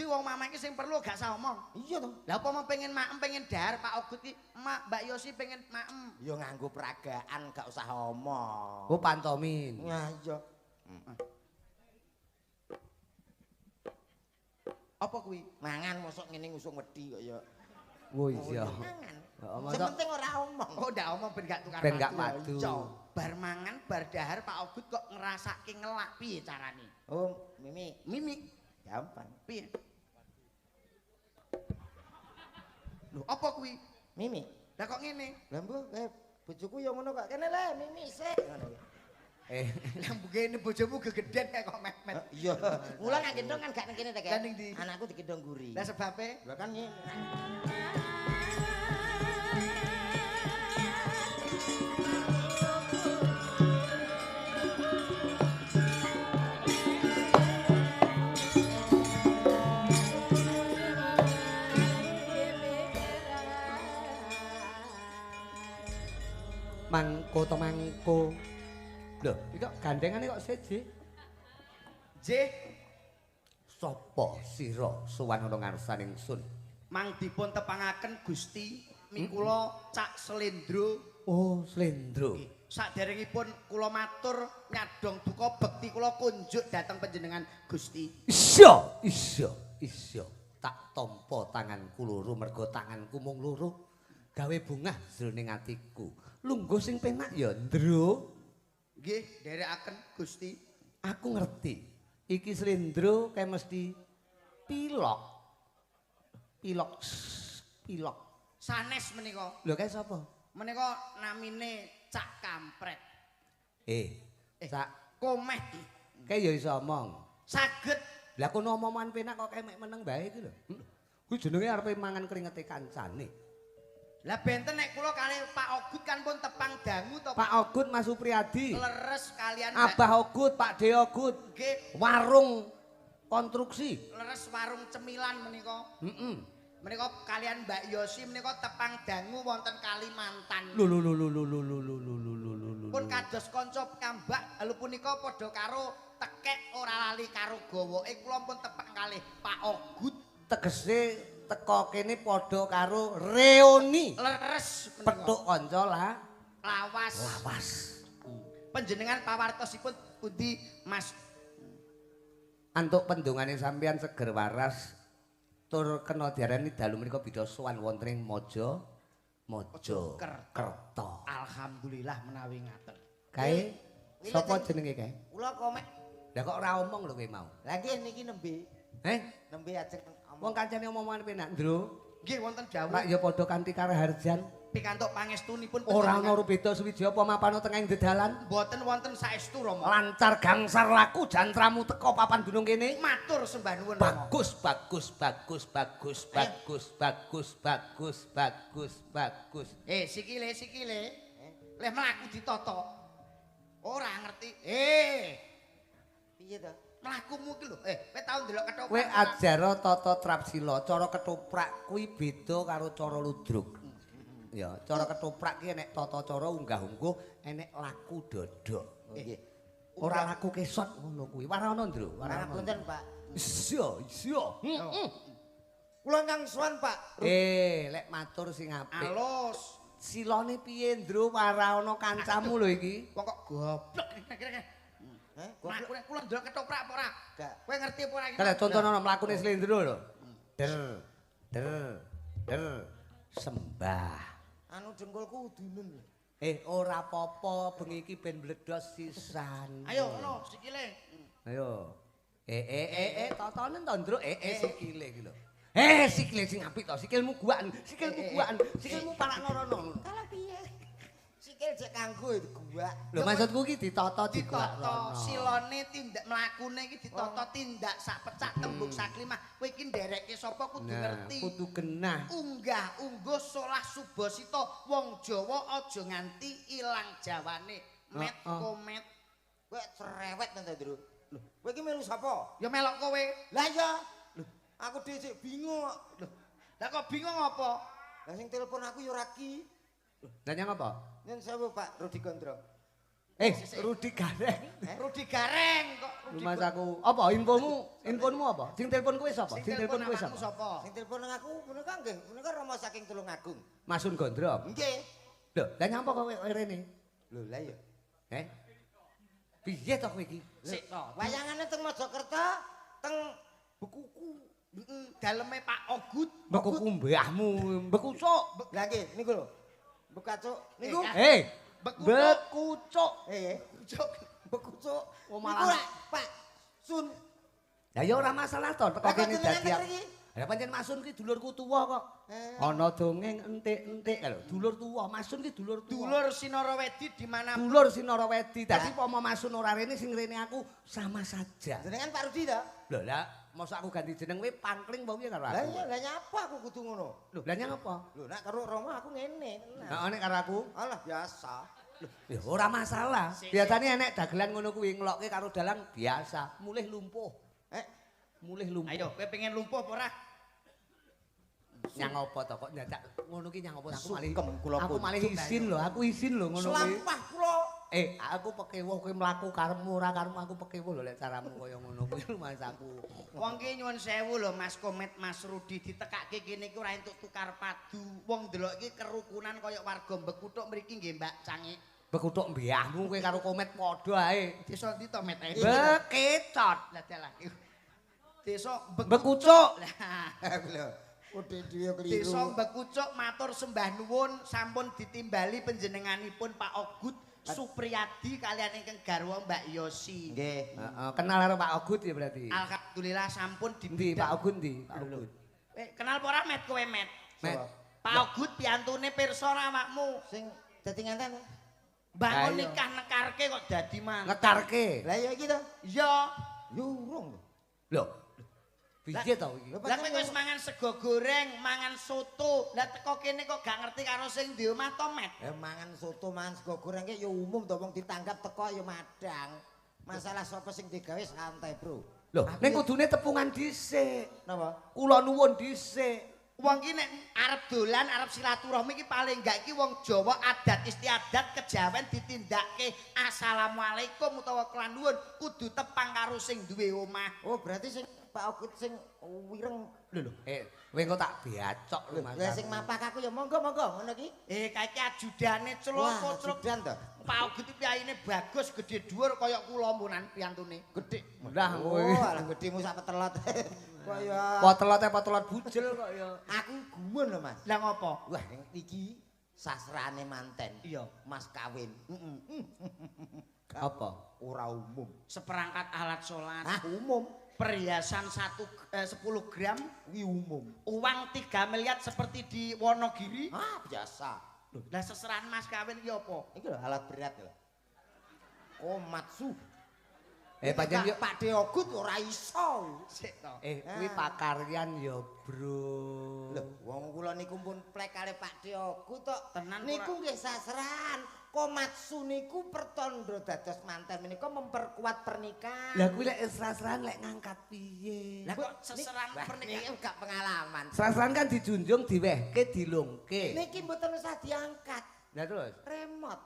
Kudu wong mama iki sing perlu gak usah omong. Iya to. Lah apa mau pengen maem pengen dahar Pak Ogut iki, Mak Mbak Yosi pengen maem. Ya nganggo peragaan gak usah omong. Oh pantomin. Nah iya. Apa kuwi? Mangan mosok ngene ngusung wedi kok ya. Oh iya. Mangan. Heeh, Sing penting ora omong. Oh ndak omong ben gak tukar Ben gak padu. Bar mangan bar dahar Pak Ogut kok ngrasake ngelak piye carane? Oh, Mimi, Mimik gampang. piye? Lho apa kuwi? Mimi. Lah kok ngene? Lah mbok bojoku ya ngono kok. Kene le Mimi sik ngono iki. Lah mbugene bojomu gegeden kayak kok met-met. Iya. Mula nang gendong kan gak nang kene ta, Lah ning ndi? Anakku digendong guri. Lah sebabe Lah kan ngene. Mangko to mangko. Lho, iki kok gandengane kok seje? J Sopo sira sowan ana ngarsaning ingsun? mang dipun tepangaken Gusti mikula Cak Slendro. Oh, Slendro. Saderengipun kula matur nyadong duka bekti kula kunjuk dhateng panjenengan Gusti. Isya. Tak tampa tanganku loro mergo tanganku mung loro. Gawe bungah jroning atiku. Lungguh sing penak ya, Ndro. Nggih, nderekaken Gusti. Aku ngerti. Iki Slendro kae mesti pilok. Pilok. Sanes menika. Lho kae sapa? Menika namine Cak Kampret. Sak Komeh. kae ya iso omong. Saged Lah kono omongan penak kok kae mek meneng bae iki lho. Kuwi jenenge arepe mangan keringete kancane. lah benten nek kula kali Pak Ogut kan pun tepang dangu to Pak Ogut Mas Supriyadi. leres kalian Abah Ogut, Pak De Ogut. nggih Warung konstruksi. leres warung cemilan menika. Heeh. Menika kalian Mbak Yosi menika tepang dangu wonten Kalimantan. Lho. Pun kados kanca kambak lho punika padha karo tekek ora lali karo gawoke kula pun tepang kalih Pak Ogut. Tegese teko kene padha karo reoni. Leres menika. Petuk kanca Lawas. Panjenengan pawartosipun pundi Mas? Antuk pendongane sampeyan seger waras tur kena diarani dalu menika bida sowan wonten ing Mojokerto. Alhamdulillah menawi ngaten. Kae sapa jenenge kae? Kula komek. Lah kok ora omong lho kowe mau. Lah nggih niki nembe. Nembe ajeng Wong kancane omongan penak, Ndro. Nggih wonten dawuh Pak ya padha kanthi karaharjan. pikantuk pangestunipun Ora ana beda suwiji apa mapano tengahing dedalan. mboten wonten saestu Rama. Lancar gangsar laku jantramu teko papan gunung kene. Matur sembah nuwun Rama. Bagus. Sikile. Leh mlaku ditata. Ora ngerti. Piye to? Mlakumu ki lho. Kowe tau ndelok ketoprak. Kowe ajara tata trapsila, cara ketoprak kuwi beda karo cara ludruk. Ya, cara ketoprak ki enek tata cara unggah-ungguh, enek laku dodok. Nggih. Ora laku kesot ngono kuwi. Warana, Ndro. Warana punten, Pak. Iya. Kula kang suwan, Pak. Lek matur sing apik. Alus. Silone piye, Ndro? Warana kancamu lho iki. Wong kok goblok kira-kira. Kula ndelok ketoprak apa ora? Gak. Kowe ngerti apa ora iki? Kalau contohnya mlakune Slendro lho. Der. Sembah. Anu dengkulku udunun lho. Ora apa-apa bengi iki ben bledos sisan. Ayo ngono sikile. Ayo. Totonen to, Ndro. Sikile iki lho. Sikile sing apik to, sikilmu guaken, sikilmu parakno rono. Kalau piye? Sikil jek kanggo guak. Lho maksudku iki ditata Ditata silone tindak mlakune iki ditata tindak sak pecak tembung sak limah. Kowe iki nderekke sapa kudu ngerti. Kudu genah. Unggah ungguh solah subasita wong Jawa aja nganti ilang jawane. Met komet. Kowe cerewet to, Ndro. Lho, kowe iki melu sapa? Ya melok kowe. Lah iya. Lho, aku dhisik bingung kok. Lho, Lah kok bingung apa? lah sing telepon aku ya ora ki. Lah nyang apa? Nyun sewu, Pak Rudi Gondro. Rudi Gareng. Rudi Gareng kok Rudi. Mas aku. Apa infomu apa? Sing telepon kowe sapa? Sing telepon kowe sapa? Sing telepon nang aku menika nggih, menika Rama saking Tulungagung. Masun Gondrong. Nggih. Lho, lah nyapa kowe rene? Lho lah ya. Piye to kowe iki? Sik to. Wayangane teng Mojokerto, teng Bekuku. Daleme Pak Ogut. Bekuku mbahmu, bekucuk. Lah nggih niku lho. Bekacuk niku. Bekucuk. Cuk. Bekucuk. Oh, Niku malah. lek Pak Sun. Lah ya ora masalah to, teko Lah, kene jenengan dadi. ngerti iki? Lah pancen Masun ki dulurku tuwa kok. Ana dongeng entik-entik lho, dulur tuwa. Masun ki dulur tuwa. Dulur Sinarawedi di mana Dulur Sinarawedi. Dadi pomo Masun ora rene sing rene aku sama saja. Jenengan Pak Rudi to? Lho lah, mosok aku ganti jeneng kowe pangkling apa piye karo Lah aku? iya, lah nyapa aku kudu ngono. Lho, lah nyang apa? Lho nek karo Rama aku ngene. Heeh nek karo aku. Alah biasa. Ya ora masalah. Biasane enek dagelan ngono kuwi nglokke karo dalang biasa, mulih lumpuh. Mulih lumpuh. Ayo, kowe pengen lumpuh apa ora? Nyang apa to kok nyadak ngono ki nyang apa aku malih. Sungkem kula Aku pun. malih isin lho, aku isin lho ngono kuwi. Selampah kula. Aku pekewuh kowe mlaku karepmu ora karepmu aku pekewuh lho lek caramu kaya ngono kuwi Mas aku. Wong ki nyuwun sewu lho Mas Komet Mas Rudi ditekake kene iki ora entuk tukar padu. Wong delok iki kerukunan kaya warga Bekuthuk mriki nggih Mbak Cangik. Bekuthuk mbahmu kowe karo komet padha ae. Desa ndi to Met? Bekecot. Lah dalah. Desa Bekucuk. Lah. Lho, udah dhewe keliru. Desa Bekucuk matur sembah nuwun sampun ditimbali panjenenganipun Pak Ogut Supriyadi kalian ingkang garwa Mbak Yosi. Nggih. Heeh, kenal karo Pak Ogut ya berarti. Alhamdulillah sampun Ndi Pak Ogut ndi? Pak Ogut. Kenal apa ora Met kowe Met? Met. Pak Ogut piantune pirsa ora awakmu. Sing dadi nganten. Bangun Ayo. nikah nekarke kok dadi mantu. Ngekarke. Lah ya iki to. Iya. Yo urung lho. Lho. Piye to iki? Lah kowe wis mangan sego goreng, mangan soto. Lah teko kene kok gak ngerti karo sing di omah to, Met? Mangan soto, mangan sego goreng ki ya umum to wong ditanggap teko ya madang. Masalah sapa sing digawe santai, Bro. Lho, ning kudune tepungan dhisik. Napa? Kula nuwun dhisik. Wong ki nek arep dolan, arep silaturahmi iki paling gak iki wong Jawa adat istiadat kejawen ditindakke assalamualaikum utawa kelan nuwun kudu tepang karo sing duwe omah. Oh, berarti sing Pak Ogut sing wireng. Lho, kowe engko tak beacok lho Mas. Lah sing mapak aku ya monggo-monggo ngono ki. Kaiki ajudane cloko-clok. Ajudan to. Pak Ogut iki piyayine bagus, gedhe dhuwur kaya kula mpunan piantune. Gedhe. Lah kowe. Oh, alah gedhemu sak petelot. Kaya Potelot bujel kok ya. aku gumun lho, Mas. Lah ngopo? Wah, iki sasrane manten. Iya. Mas kawin. Apa? Ora umum. Seperangkat alat sholat, Umum. perhiasan 10 gram, Kuwi umum. uang 3 miliar seperti di Wonogiri. Biasa. Lah seserahan mas kawin ki apa? Iki lho alat berat lho. Komatsu. Pancen yo Pak Ogut ora iso. Sik to. kuwi pakaryan ya, Bro. Lho, wong kula niku pun plek kali Pak Ogut tok. Tenan Niku nggih sasrahan. Komatsu niku pertanda dados manten menika memperkuat pernikahan. Lah kuwi lek sasrahan lek ngangkat piye? Lah kok seserahan Wah, pernikahan? niki gak pengalaman. Sasrahan kan dijunjung, diwehke, dilungke. Niki mboten usah diangkat. Lah terus, Remote.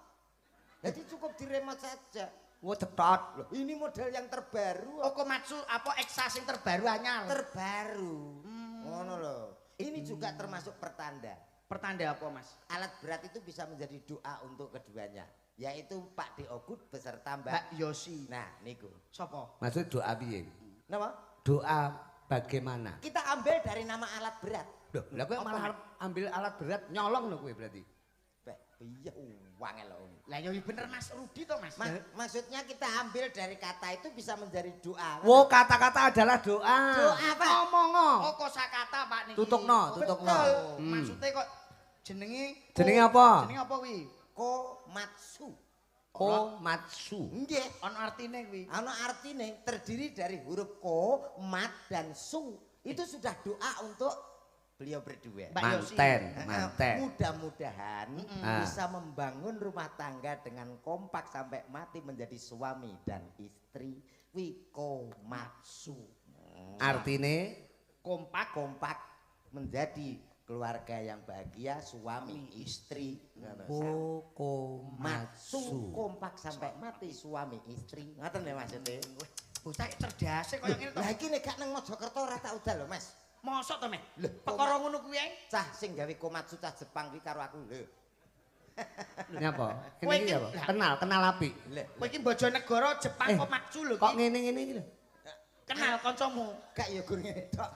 Jadi cukup di remote saja. wo cetot. Loh, ini model yang terbaru. Oh Komatsu apa Eksa sing terbaru anyar? Terbaru. Ngono loh. Ini juga termasuk pertanda. Pertanda apa mas? Alat berat itu bisa menjadi doa untuk keduanya. Yaitu Pak Ogut beserta Mbak. Mbak Yosi. Nah, niku. Sopo? Maksud doa piye? Napa? Doa bagaimana? Kita ambil dari nama alat berat. Loh, lah kowe malah arep ambil alat berat nyolong lho kowe berarti. Iya, wangel loh. Lah yo bener Mas Rudi to Mas. Maksudnya kita ambil dari kata itu bisa menjadi doa. Wo kata-kata adalah doa. Doa, Pak. Ngomong. Oh kosakata Pak niki. Tutukno. Betul. Maksudnya kok jenenge Jenenge apa? Jenenge apa kuwi? Komatsu. Komatsu. Nggih. Ono artine kuwi. Ana artine terdiri dari huruf ko, mat dan su. Itu sudah doa untuk beliau berdua. Mbak Yosi. Manten. Mudah-mudahan bisa membangun rumah tangga dengan kompak sampai mati menjadi suami dan istri. Wikomatsu. Artine Kompak menjadi keluarga yang bahagia, suami istri. Komatsu. Kompak sampai mati suami istri. Ngoten ya maksudnya. Bocah cerdas kaya ngene to. Lah iki nek gak nang Mojokerto ora tak udal lho, Mas. Mosok to, Mas? Lho, Perkara ngono kuwi ae. Cah sing gawe Komatsu cah Jepang kuwi karo aku lho. Nyapa? Kowe Ini iki apa? Kenal apik. Lho, Kowe iki bojonegoro Jepang kok maksu lho Kok iki. ngene-ngene iki lho. Kenal kancamu. gak ya gur ngene tok.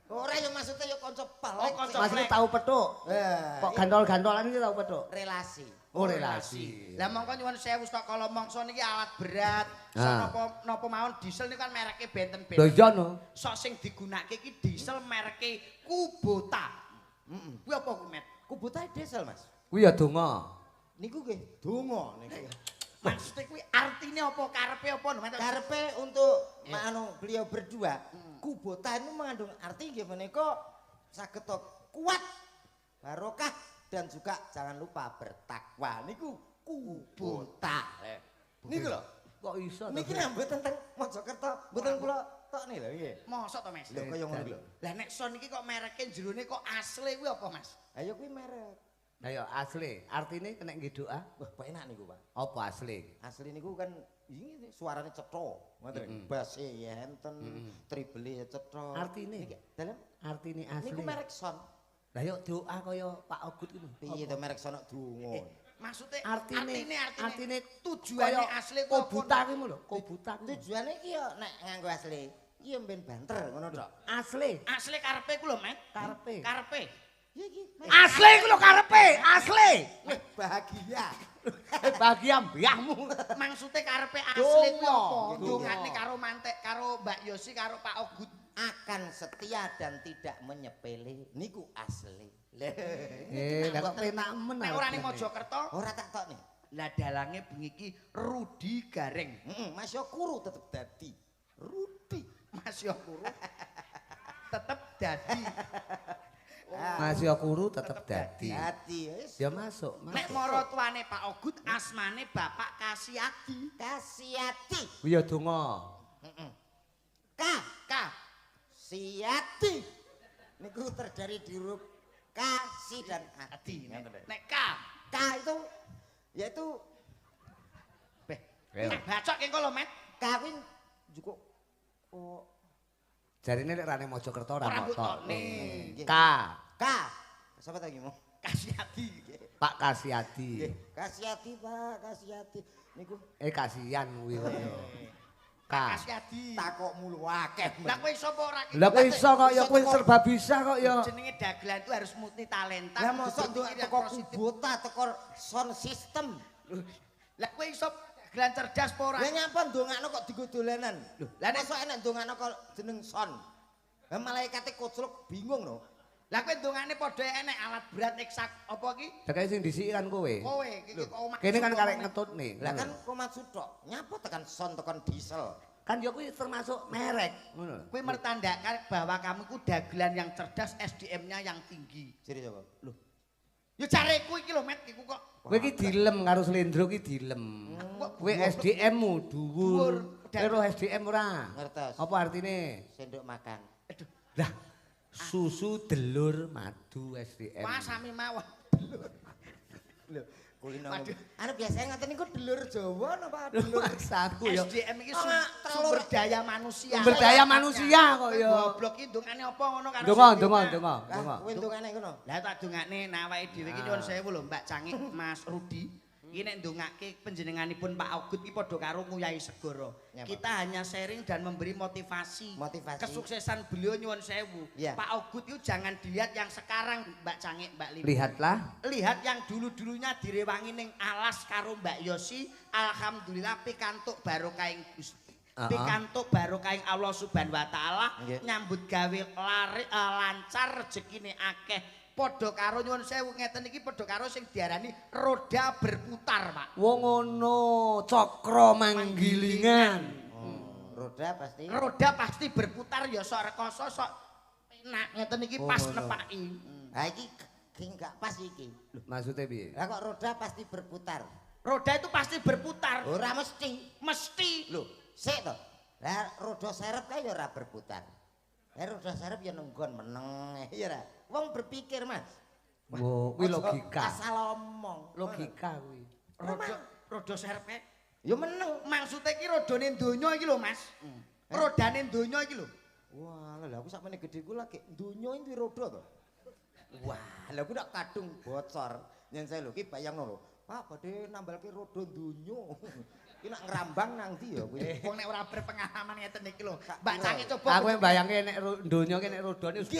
Ora ya maksudnya ya kanca pelek. Oh, kanca Maksudnya tahu petuk. Kok gantol-gantolan iki tahu petuk. relasi. Oh, relasi. Lah mongko nyuwun sewu stok kala mangsa niki alat berat. Ah. Napa mawon diesel niku kan mereke Lho benten-benten. iya no. Sok sing digunakake iki diesel mereke Kubota. Kuwi apa kuwi, Met? Kubutae diesel, Mas. Kuwi ya donga. Niku nggih donga niku. Maksudnya kuwi artine apa karepe apa Met? Karepe untuk anu beliau berdua, Kubota itu mengandung arti nggih menika saged kuat, barokah dan juga jangan lupa bertakwa. Niku Kubota. Niku lho. Kok iso? Niki nek mboten teng Mojokerto, mboten kula tok nih lho nggih. Mosok to, Mas? Lho kaya ngono lho. Lah nek son iki kok mereke jerone kok asli kuwi apa, Mas? Ayo kuwi merek. Ayo asli. Artine kena nggih doa. Wah, kok enak niku, Pak. Apa asli? Asli niku kan ini suarane cetha, ngoten. Basse ya enten, treble ya cetha. Artine? Niki dalem Artine asli. niku merek son. Lah yuk doa kaya Pak Ogut iku. Piye to merek son donga. Maksudnya Artine tujuane asli kok Kobuta kuwi lho, Kobuta kuwi. Tujuane iki ya nek nganggo asli, iki ya mben banter ngono tok. Asli. asli karepe ku lho, Met. Karepe. Karepe. Ya iki. Asli ku lho karepe, asli. Weh, bahagia. Bahagia mbahmu. Maksudnya karepe asli ku Donga. apa? Donga. Dongane karo mantek karo Mbak Yosi karo Pak Ogut. Akan setia dan tidak menyepele niku asli. Lah kok penak men. Nek ora ning Mojokerto, Ora tak tok nih. lah dalange bengi iki Rudi Gareng. Mas yo kuru tetep dadi. Rudi. Mas yo kuru. Tetep dadi. Mas Yakuru tetep dadi. Dadi wis. Ya masuk, Nek masuk. mara tuane Pak Ogut asmane Bapak Kasiadi. Kasiati. Kuwi ya donga. Ka. Siati. Niku terdiri di huruf kasih dan hati. Nek Ka. K itu yaitu Beh. Ayo. Nek bacok ki lho, Met. kawin juga oh Jarine nek rane Mojokerto ora Ora tok. mbutone. K. K. Siapa lagi mau? Kasiadi. Pak Kasiadi. Kasiati Pak, Kasiati. Niku Kasihan kuwi kaya. K. Kasiadi. takok mulu akeh. Lah kowe sapa ora ki? Lah kowe iso kok ya kowe serba bisa kok ya. Jenenge dagelan itu harus multi talenta. Lah mosok Kudu nduk berpikir yang teko positif. kubota teko sound system. Lah kowe iso dagelan cerdas apa ora? Lah nyapa ndongakno kok digo dolanan. Lah nek Mosok enak ndongakno kok jeneng sound. Lah malaikate kocluk bingung no. lah kowe ndongane padha enek alat berat eksak apa ki? Tekane sing disiki kan kowe. Kowe iki kok omah. Kene kan karek ngetutne. Lah kan Komatsu tok. Nyapa tekan sound tekan diesel. Kan ya kuwi termasuk merek ngono. Kowe mertandakan bahwa kamu ku dagelan yang cerdas, SDM-nya yang tinggi. Jadi coba. Loh, Ya careku iki lho, Met, iku kok. Kowe iki dilem karo Slendro iki dilem. Kowe SDM-mu dhuwur. Kowe ro SDM ora? ngertos. Apa artine? Sendok makan. Aduh, Lah susu delur madu SDM. wah sami mawon. Lho, kulino. Waduh. Anu biasanya ngaten niku delur Jawa napa delur Maksaku ya. SDM iki Oh, sumber daya manusia. Sumber daya manusia kok ya. Goblok iki ndongane apa ngono karo Donga, sing donga, diomah. donga, Lah, donga. kowe ndongane ngono. Lah tak dongakne nawake dhewe iki nyuwun sewu lho Mbak Cangik, Mas Rudi. Iki nek ndongake panjenenganipun Pak Ogut iki padha karo Nguyai Segoro. Nyapa? Kita hanya sharing dan memberi motivasi. Motivasi. Kesuksesan beliau nyuwun sewu. Iya. Pak Ogut itu jangan dilihat yang sekarang Mbak Cangik, Mbak Lili. Lihatlah. Lihat yang dulu-dulunya direwangi ning alas karo Mbak Yosi, alhamdulillah pikantuk barokahing Gusti. Pikantuk barokahing Allah Subhanahu wa taala Nggih. nyambut gawe lancar rezekine akeh. Padha karo nyuwun sewu ngeten iki padha karo sing diarani roda berputar, Pak. Wong ngono, cakra manggilingan. Roda pasti. Roda pasti berputar ya sok rekoso sok enak ngeten iki pas nepaki. Lah iki gak pas iki. Maksudnya piye? Lah kok roda pasti berputar. Roda itu pasti berputar. Ora mesti. Mesti. Lho, sik to. Lah roda seret kae ya ora berputar. roda sarep ya nenggon meneng ya ra. Wong berpikir, Mas. Wo, kuwi logika. Asal omong. Logika kuwi. Roda serpe. Ya meneng. Maksudnya iki rodane donya iki lho, Mas. Rodane donya iki lho. Wah, lha aku sakmene gedhe ku lagi donya iki roda to. Wah, lha aku nak kadung bocor. Yen saya lho ki bayangno lho. Pak badhe nambalke roda donya. Ki nak ngrambang nang ndi ya kuwi. Wong nek ora berpengalaman ngeten iki lho. Mbak Cangi coba. Aku mbayangke nek donya ki nek rodane wis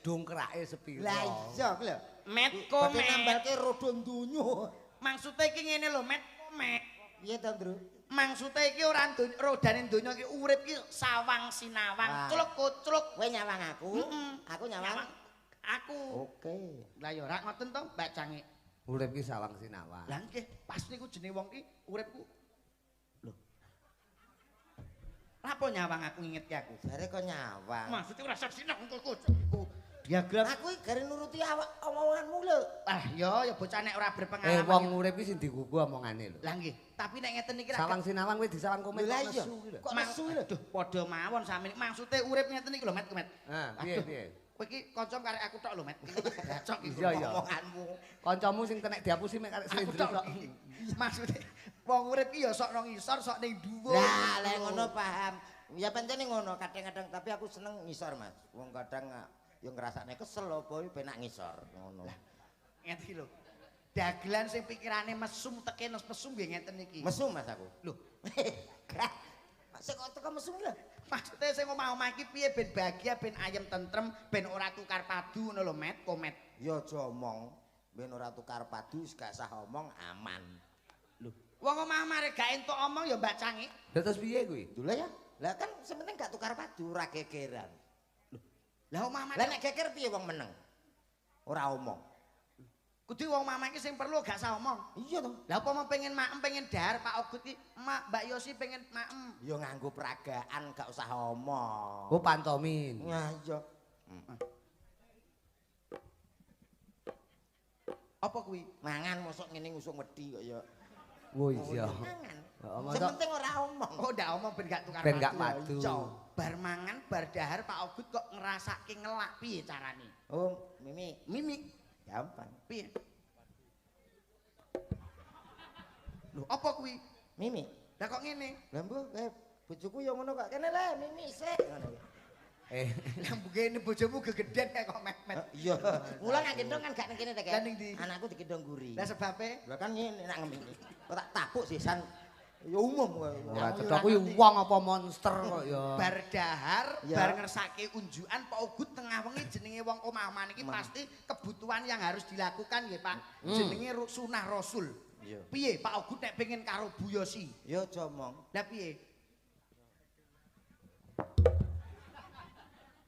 dongkrake sepiro. Lah iya ku lho. Met Badhe komet. nambalke roda donya. Maksudnya iki ngene lho, met komet. Piye to, Ndru? Maksudnya iki ora rodane donya iki urip iki sawang sinawang, culuk kucluk. Kowe nyawang aku? Aku nyawang. Aku. Oke. Lah ya ora ngoten to, Mbak Cangi. Urip ki sawang sinawang. Lah nggih, pas niku jenenge wong ki uripku. Lho. Napa nyawang aku ngingetke aku? Jare kok nyawang. Maksudnya ora sinawang kucluk. Diagram. Aku iki gare nuruti awak omonganmu lho. Ah ya bocah nek ora berpengalaman. Wong urip ki sing digugu omongane lho. Lah nggih, tapi nek ngeten iki Sawang sinawang kuwi disawang komet Lah kok iya. nesu ki lho. Kok nesu lho? Aduh, padha mawon sami. Maksudnya urip ngeten iki lho, Met, Met. Ha, piye Aduh. piye? Kowe iki kanca karek aku tok lho, Met. Cocok iki Iya, iya. omonganmu. Kancamu sing tenek diapusi mek karek Aku slendro tok. tok. Maksudnya wong urip iki ya sok nang ngisor, sok ning dhuwur. Lah, lek ngono paham. Ya pancene ngono kadang-kadang tapi aku seneng ngisor, Mas. Wong kadang yo ngrasakne kesel apa penak ngisor ngono. Ngeten iki lho. Dagelan sing pikirane mesum teke mesum nggih ngeten iki. Mesum Mas aku. Lho, Sik kok teko mesum lho. maksudnya sing omah-omah iki piye ben bahagia, ben ayem tentrem, ben ora tukar padu ngono lho, Met, komet. Ya aja omong, ben ora tukar padu gak sah omong aman. Lho, wong omah-omah rek gak entuk omong ya Mbak Cangi. Lah terus piye kuwi? Dulu ya. Lah kan sementing gak tukar padu ora gegeran. Lah omah-omah Lah nek geger piye wong meneng? Ora omong. kudu wong omah iki sing perlu gak usah omong. Iya to. Lah apa mau pengen maem pengen dahar Pak Ogut iki, Mak Mbak Yosi pengen maem. Ya nganggo peragaan gak usah omong. Oh pantomin. Nah iya. Apa kuwi? Mangan mosok ngene ngusung wedi kok ya. Oh iya. Mangan. Oh, Sementing ora omong. Oh ndak omong ben gak tukar Ben gak padu. padu. Iya. Bar mangan bar dahar Pak Ogut kok ngrasake ngelak piye carane? Oh, Mimi, Mimik. gampang. Piye? Lho, apa kuwi? Mimi, Lah kok ngene? lha mbok bojoku ya ngono kok. Kene le Mimi sik ngono. Lah mbugene bojomu gegeden kayak kok met-met. Iya. Mula nak gendong kan gak ning kene ta, Lah ning ndi? Anakku digendong guri. Lah sebabe Lah kan ngene nak ngene. Kok tak tapuk sisan. Ya umum kowe. Ora cetha kuwi wong apa monster kok ya. bar dahar, Ya. bar ngersake unjukan Pak Ogut tengah wengi jenenge wong omah-omah niki pasti kebutuhan yang harus dilakukan nggih Pak. Jenenge sunah Rasul. Iya. Piye Pak Ogut nek pengen karo Bu Yosi? Ya aja omong. Lah piye?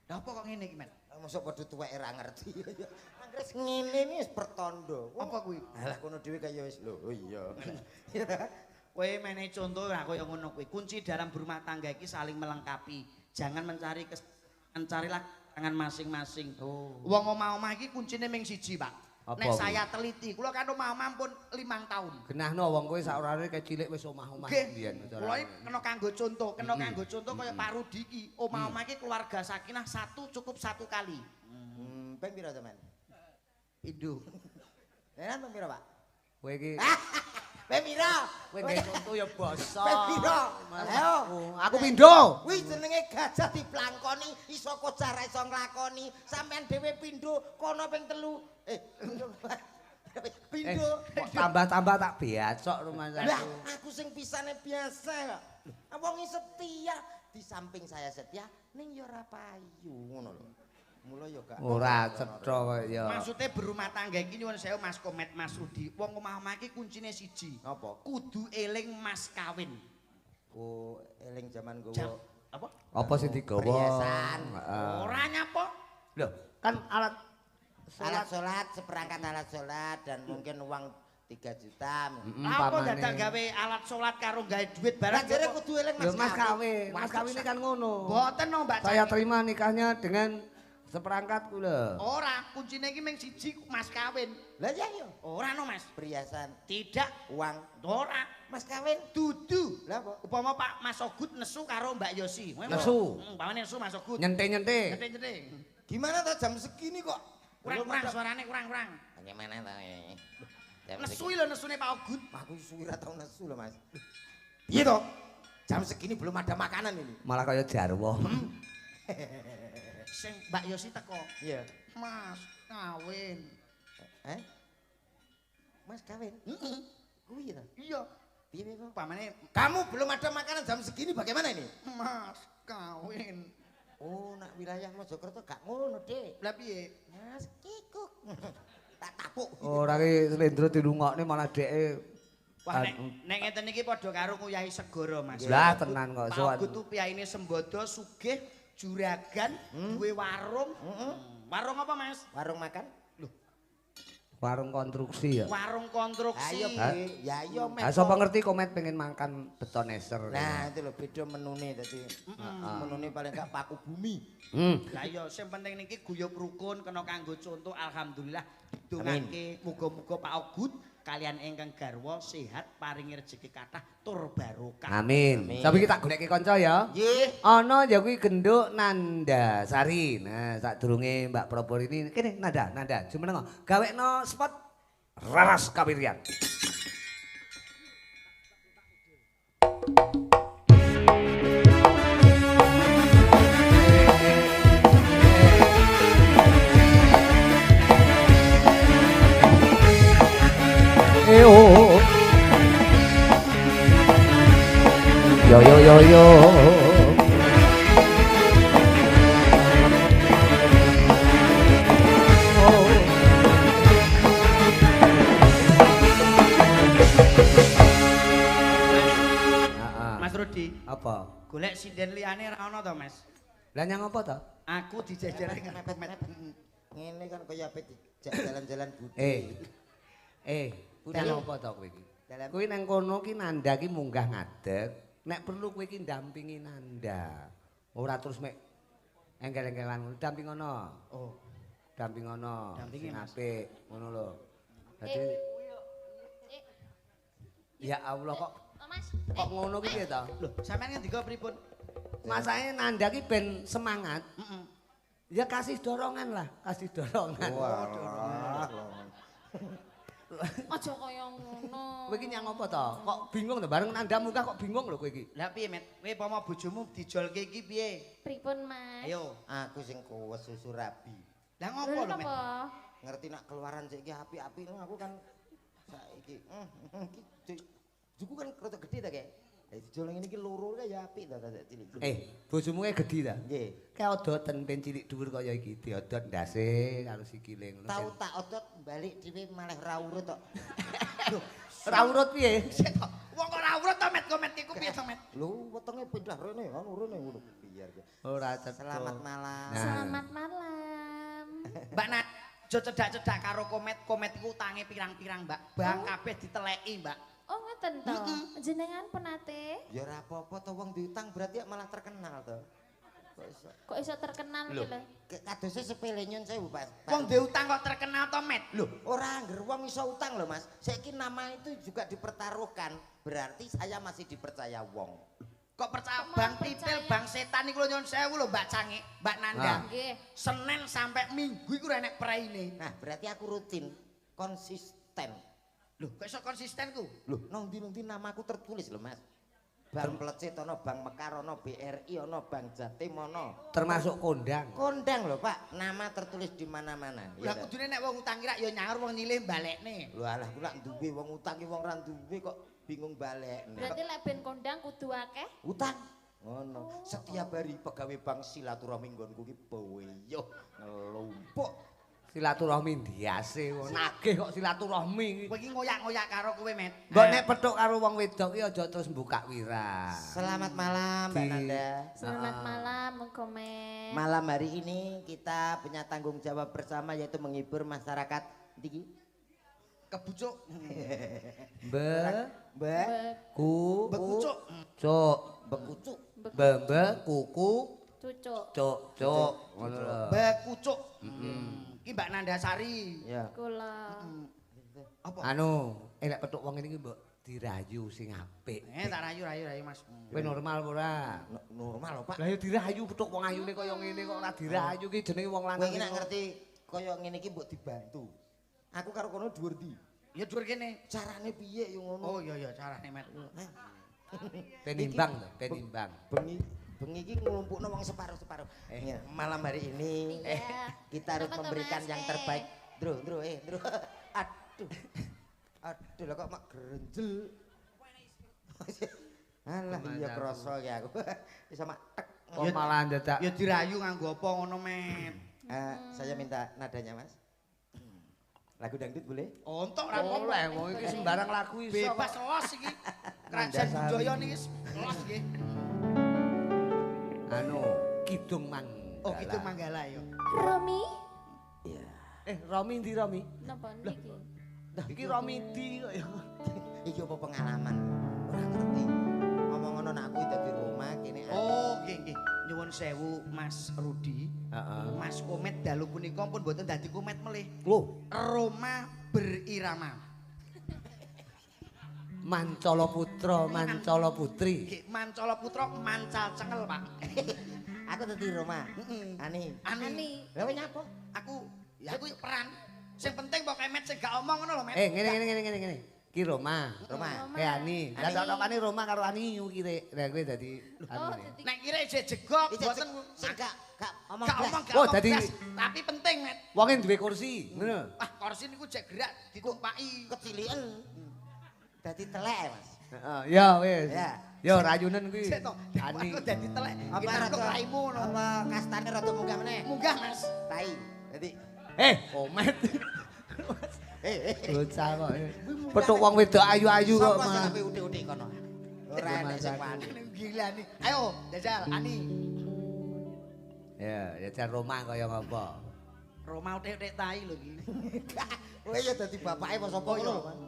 Lah apa kok ngene iki, Men? Mosok padha tuweke ora ngerti. Anggres ngene iki wis pertanda. Apa kuwi? Alah kono dhewe kaya wis lho. Oh iya. Kowe menehi contoh lah kaya ngono kuwi. Kunci dalam berumah tangga iki saling melengkapi. Jangan mencarilah tangan masing-masing. Oh. Wong omah-omah iki kuncine ming siji, Pak. Apa Nek kuwi? saya teliti, kula kan omah-omah pun 5 tahun. Genahno wong kowe sak orane kecilik wis omah-omah Nggih. mbiyen. Kula iki kena kanggo contoh, kaya Pak Rudi iki. Omah-omah iki keluarga sakinah satu cukup satu kali. Peng pira sampean? Indo. Nenan peng pira, Pak? Kowe iki Peng pira? kowe nggae contoh ya basa. Peng pira? Ayo. Aku pindho. Kuwi jenenge gajah diplangkoni iso kocar iso nglakoni. Sampean dhewe pindho kono ping 3. Pindho. Kok tambah-tambah tak beacok rumah Lah, aku. aku sing pisane biasa kok. Wong setia di samping saya setia ning ya ora payu ngono lho. Mula ya gak Ora cetha kok ya. Maksudnya berumah tangga iki nyuwun sewu Mas Komet, Mas Rudi. Wong omah-omah iki kuncine siji. Apa? Kudu eling mas kawin. Oh, eling jaman Jam gowo. apa? Apa sing digawa? Perhiasan. Heeh. Ora nyapa. Lho, kan alat Alat salat, seperangkat alat salat dan mungkin uang 3 juta. Apa dadak gawe alat salat karo gawe duit Lah barang jare kok- kudu eling Lho Mas kawin. Mas kawin ini kan ngono. Mboten no Mbak Saya Cani. terima nikahnya dengan Seperangkat ku lho. Ora, kuncine iki mung siji mas kawin. Lah ya yo. Ora no, Mas. Perhiasan, Tidak, uang, ora. mas kawin. Dudu. Lah apa? Upama Pak Mas Ogut nesu karo Mbak Yosi. Nesu. Umpamane nesu Mas Ogut. Nyente-nyente. Nyething-nyething. Gimana tuh jam segini kok? Kurang-kurang suarane kurang-kurang. Bagaimana tuh? Nesu lho nesune Pak Ogut. Aku suwi ra tau nesu lho, Mas. Iya toh? Jam segini belum ada makanan ini. Malah kaya jarwo. Sing Mbak Yosi teko. Iya. Mas kawin. Mas kawin? Heeh. Kuwi ta? Iya. Piye kok? Upamane Kamu belum ada makanan jam segini bagaimana ini? Mas kawin. Oh, nak wilayah Mojokerto gak ngono, Dik. Lah piye? Mas kikuk. Tak tapuk. Ora ki slendro dilungokne malah dheke Wah nek ngeten iki padha karo nguyahi segara, Mas. lah tenan kok. Pak Ogut tuh piyaine Sembodo sugih, juragan, duwe warung. Warung apa, Mas? Warung makan? Warung konstruksi ya. Warung konstruksi. Ayo, Bi. Ya yo Ah sapa ngerti komet pengen makan betoneser. Nah, itu lho beda menune dadi. Menune paling gak paku bumi. Lah iya sing penting niki guyub rukun kena kanggo contoh alhamdulillah dongake muga-muga Pak Ogut kalian ingkang garwa sehat paringi rejeki kathah tur barokah. Amin. Tapi kita goleki kanca ya. Nggih. Ana ya kuwi genduk Nanda Sari. Nah, sadurunge Mbak Propor ini kene Nanda, jumeneng gawekno spot Raras Kawiryan. Yo. Mas Rudi, Apa? golek sinden liyane ra ono to, Mas? Lah nyang apa to? Aku dijejere mepet-mepet. Ngene kan kaya ape jalan-jalan budi. Udah apa to kowe iki? Dalam- Kuwi nang kono ki Nanda ki munggah ngadeg. Nek perlu kowe iki ndampingi Nanda. Ora terus mek engkel-engkelan dampingono. Oh, Dampingono. Dampingi, Sing Mas. apik ngono lho. Dadi ya Allah kok Mas. ngono ki piye to? lho, sampean ngendika pripun? Masane Nanda ki ben semangat. Heeh. Ya kasih dorongan lah, kasih dorongan. Wah. Aja kaya ngono. Kowe iki nyang apa to? Kok bingung to bareng Nanda munggah kok bingung lho kowe iki. Lah piye, Met? Kowe pama bojomu dijolke iki piye? Pripun, Mas? Ayo. Aku sing kuwes susu rabi. Lah ngopo lho, Met? Napa? Ngerti nak keluaran saiki api-api aku kan saiki juku kan rada gede ta, Kek. Lah dijol ngene iki loro kae ya apik ta cilik. Bojomu kae gedhi ta? Nggih. Kayak odoten ben cilik dhuwur kaya iki diodot ndase karo sikile ngono. Tau tak otot balik dhewe malah ra urut tok. Ora urut piye? Wong kok ora urut to, Met? Komet iku piye to, Met? Lho wetenge pindah rene kan urune ngono. Biar Kek. Ora cetha. Selamat malam. Nah. Selamat malam. Mbak Nat, aja cedak-cedak karo Komet. Komet iku utange pirang-pirang, Mbak. Bang kabeh diteleki, Mbak. Oh, ngeten to. Jenengan penate Ya ora apa-apa to wong diutang berarti malah terkenal to. Kok iso? kok iso terkenal Lho. iki lho. Kadose sepele nyun sewu, Pak. Wong duwe utang kok terkenal to, Met? Loh, ora angger wong iso utang lho, Mas. Saiki nama itu juga dipertaruhkan. Berarti saya masih dipercaya wong. Kok percaya Kok bang malah tipil, percaya? bang setan iku lho nyun sewu lho, Mbak Cangi, Mbak Nanda. Nggih. Senin sampai Minggu iku ora enek praine. Nah, berarti aku rutin, konsisten. Lho, kok iso konsisten ku? Loh, nang ndi namaku tertulis lho, Mas. Bang Plecet ana, Bang Mekar ana, BRI ana, Bang Jatim ana. Termasuk kondang. Kondang lho, Pak. Nama tertulis di mana-mana. Lah kudune nek wong utang kira ya nyaur wong nyilih balekne. Lho alah kula duwe wong utang ki wong ra duwe kok bingung balekne. Berarti lek ben kondang kudu akeh. Utang. Ngono. Setiap hari pegawai bank silaturahmi nggonku ki boyo ngelumpuk. Silaturahmi ndiase wong nagih kok silaturahmi iki. Kowe iki ngoyak-ngoyak karo kowe, Met. Mbok nek petuk karo wong wedok iki aja terus mbukak wirah. Selamat malam Mbak Di- Nanda. Selamat malam, Mengkomen. Malam hari ini kita punya tanggung jawab bersama yaitu menghibur masyarakat. Iki. Kebucuk. Be Mbak ku Bekucuk. cuk bekucuk. be kuku Cucuk. Cuk, ngono lho. Bekucuk. Ki Mbak Nandasari. Ya. Kula. Apa? Anu, lek petuk wong ini mbok dirayu sing apik. Tak rayu Mas. Kowe normal apa ora? Normal lho, Pak. Lah ya dirayu petuk wong ayune kaya ngene kok ora dirayu ki jenenge wong Kowe lanang. iki nek ngerti kaya ngene iki mbok dibantu. Aku karo kono dhuwur ndi? Ya dhuwur kene. Carane piye yo ngono? Oh iya carane Met. Penimbang to, penimbang. Bengi iki nglumpukno wong separuh-separuh. Malam hari ini kita harus Apa tuh, memberikan Mas? yang terbaik. Ndro. Aduh. Aduh lah kok mak gerenjel. Alah iya krasa ki aku. Wis mak tek. Kok malah dadak. Ya dirayu nganggo apa ngono Met. Saya minta nadanya, Mas. Lagu dangdut boleh? Ontok ra Oleh wong iki sembarang lagu iso. Bebas los iki. Kerajaan Budaya niki los iki. Anu, Kidung Manggala. Oh gitu Manggala ya. Romi? Iya. Romi ndi Romi? Napa niki? Iki Romi di kok ya. Iki apa pengalaman? Ora ngerti. Ngomong ngono nek aku dadi Roma kene. Oh nggih. Nyuwun sewu Mas Rudi. Heeh. Mas Komet dalu punika pun mboten dadi komet melih. Lho, Roma berirama. Mancala Putra, Mancala Putri. Nggih, Mancala Putra mancal cengel, Pak. Aku dadi Roma. Ani. Ani. Lah kowe nyapa? Aku peran. Sing penting pok kemet sing gak omong ngono lho, Met. Ngene. Ki Roma. Roma. Ani. Lah cocokane Roma karo Ani ki rek. Lah kowe dadi Oh, Ani. dadi Nek kira jegok mboten gak omong gak blas. omong Oh, dadi- blas, tapi penting, Met. Wonge duwe kursi, ngono. Wah, kursi niku jek gerak ditumpaki. Keciliken. Dadi telek, Mas. Heeh, ya wis. Ya. Ya rayunen kuwi. Sik to. Ani. Aku dadi telek. Apa Kita rada raimu ngono. Apa kastane rada munggah meneh? Munggah, Mas. Tai. Dadi Komet. eh Bocah kok. Petuk wong wedok ayu-ayu kok, Sapa sing Mas. ape udik-udik kono? Ora enek sing wani. Gila nih. Ayo, jajal Ani. Ya jar Roma kaya ngapa? Roma utek-utek tai lho iki. Kowe ya dadi bapake apa sapa Oh, iya. ngono, Mas?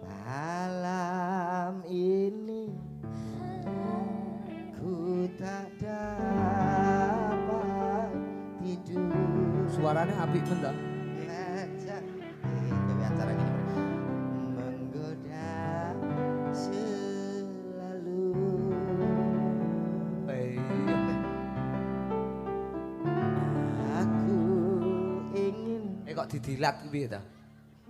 Malam ini ku tak dapat tidur. Suarane apik men ta? Ngajak gawe acara gini menggoda selalu. Aku ingin Kok didilat ki piye ta?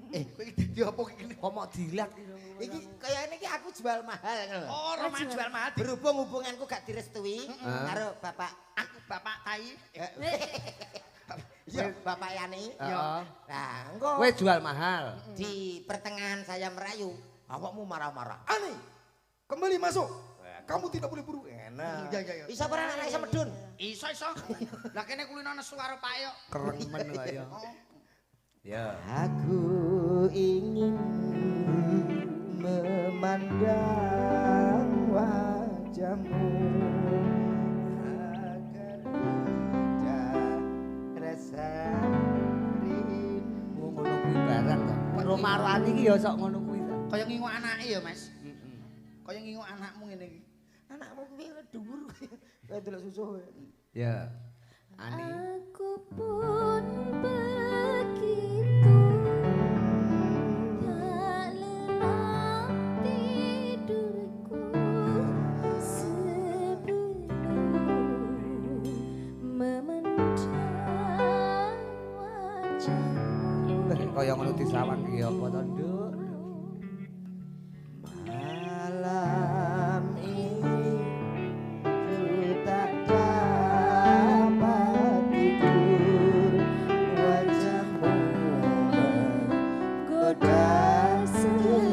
Kowe iki dadi apa iki? Kok mau dilat ki? iki kaya ini aku jual mahal ngono lho. Oh, Roma jual mahal. Berhubung hubunganku gak direstui karo bapak Aku bapak tai. ya bapak Yani. Heeh. Nah, engko Kowe jual mahal. di pertengahan saya merayu, awakmu marah-marah. Ani, kembali masuk. Kamu tidak boleh buru. Enak. Ya. Bisa pernah anak iso medun. Iso. Lah kene kulino nesu karo Pak yo. Keremen kaya. Ya. Aku ingin memandang wajahmu agar tidak rasa rindu. Ngono kuwi barang ta. Roma Rani iki ya sok ngono kuwi ta. Kaya ngingu anake ya, Mas. Kaya ngingu anakmu ngene iki. Anakmu kuwi dhuwur. Kayak delok susu. Ya. Ani. Aku pun begitu tak lelap tidurku sebelum memandang wajahmu. Kaya ngono disawan ki apa to, Nduk? Malam ini ku tak dapat tidur, wajahmu menggoda selalu.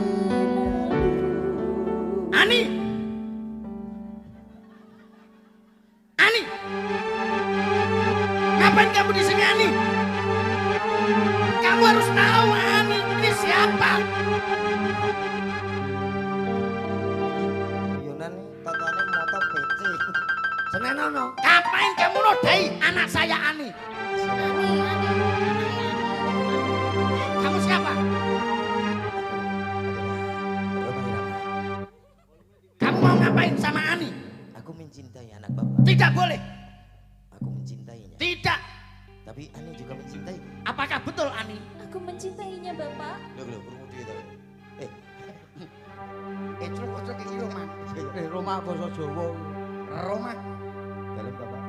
Ani. Ani. Ngapain kamu di sini, Ani? Kamu harus tahu Ani ini siapa. Yunan tatoane moto PC. Senenono. Ngapain kamu nodai anak saya Ani? Ani. Kamu siapa? Kamu mau ngapain sama Ani? Aku mencintai anak bapak. Tidak boleh. sudah mencintai. Apakah betul Ani? Aku mencintainya, Bapak. Loh, kurung dhewe to. Cuk iki Roma. Roma basa Jawa. Roma. Dalam Bapak.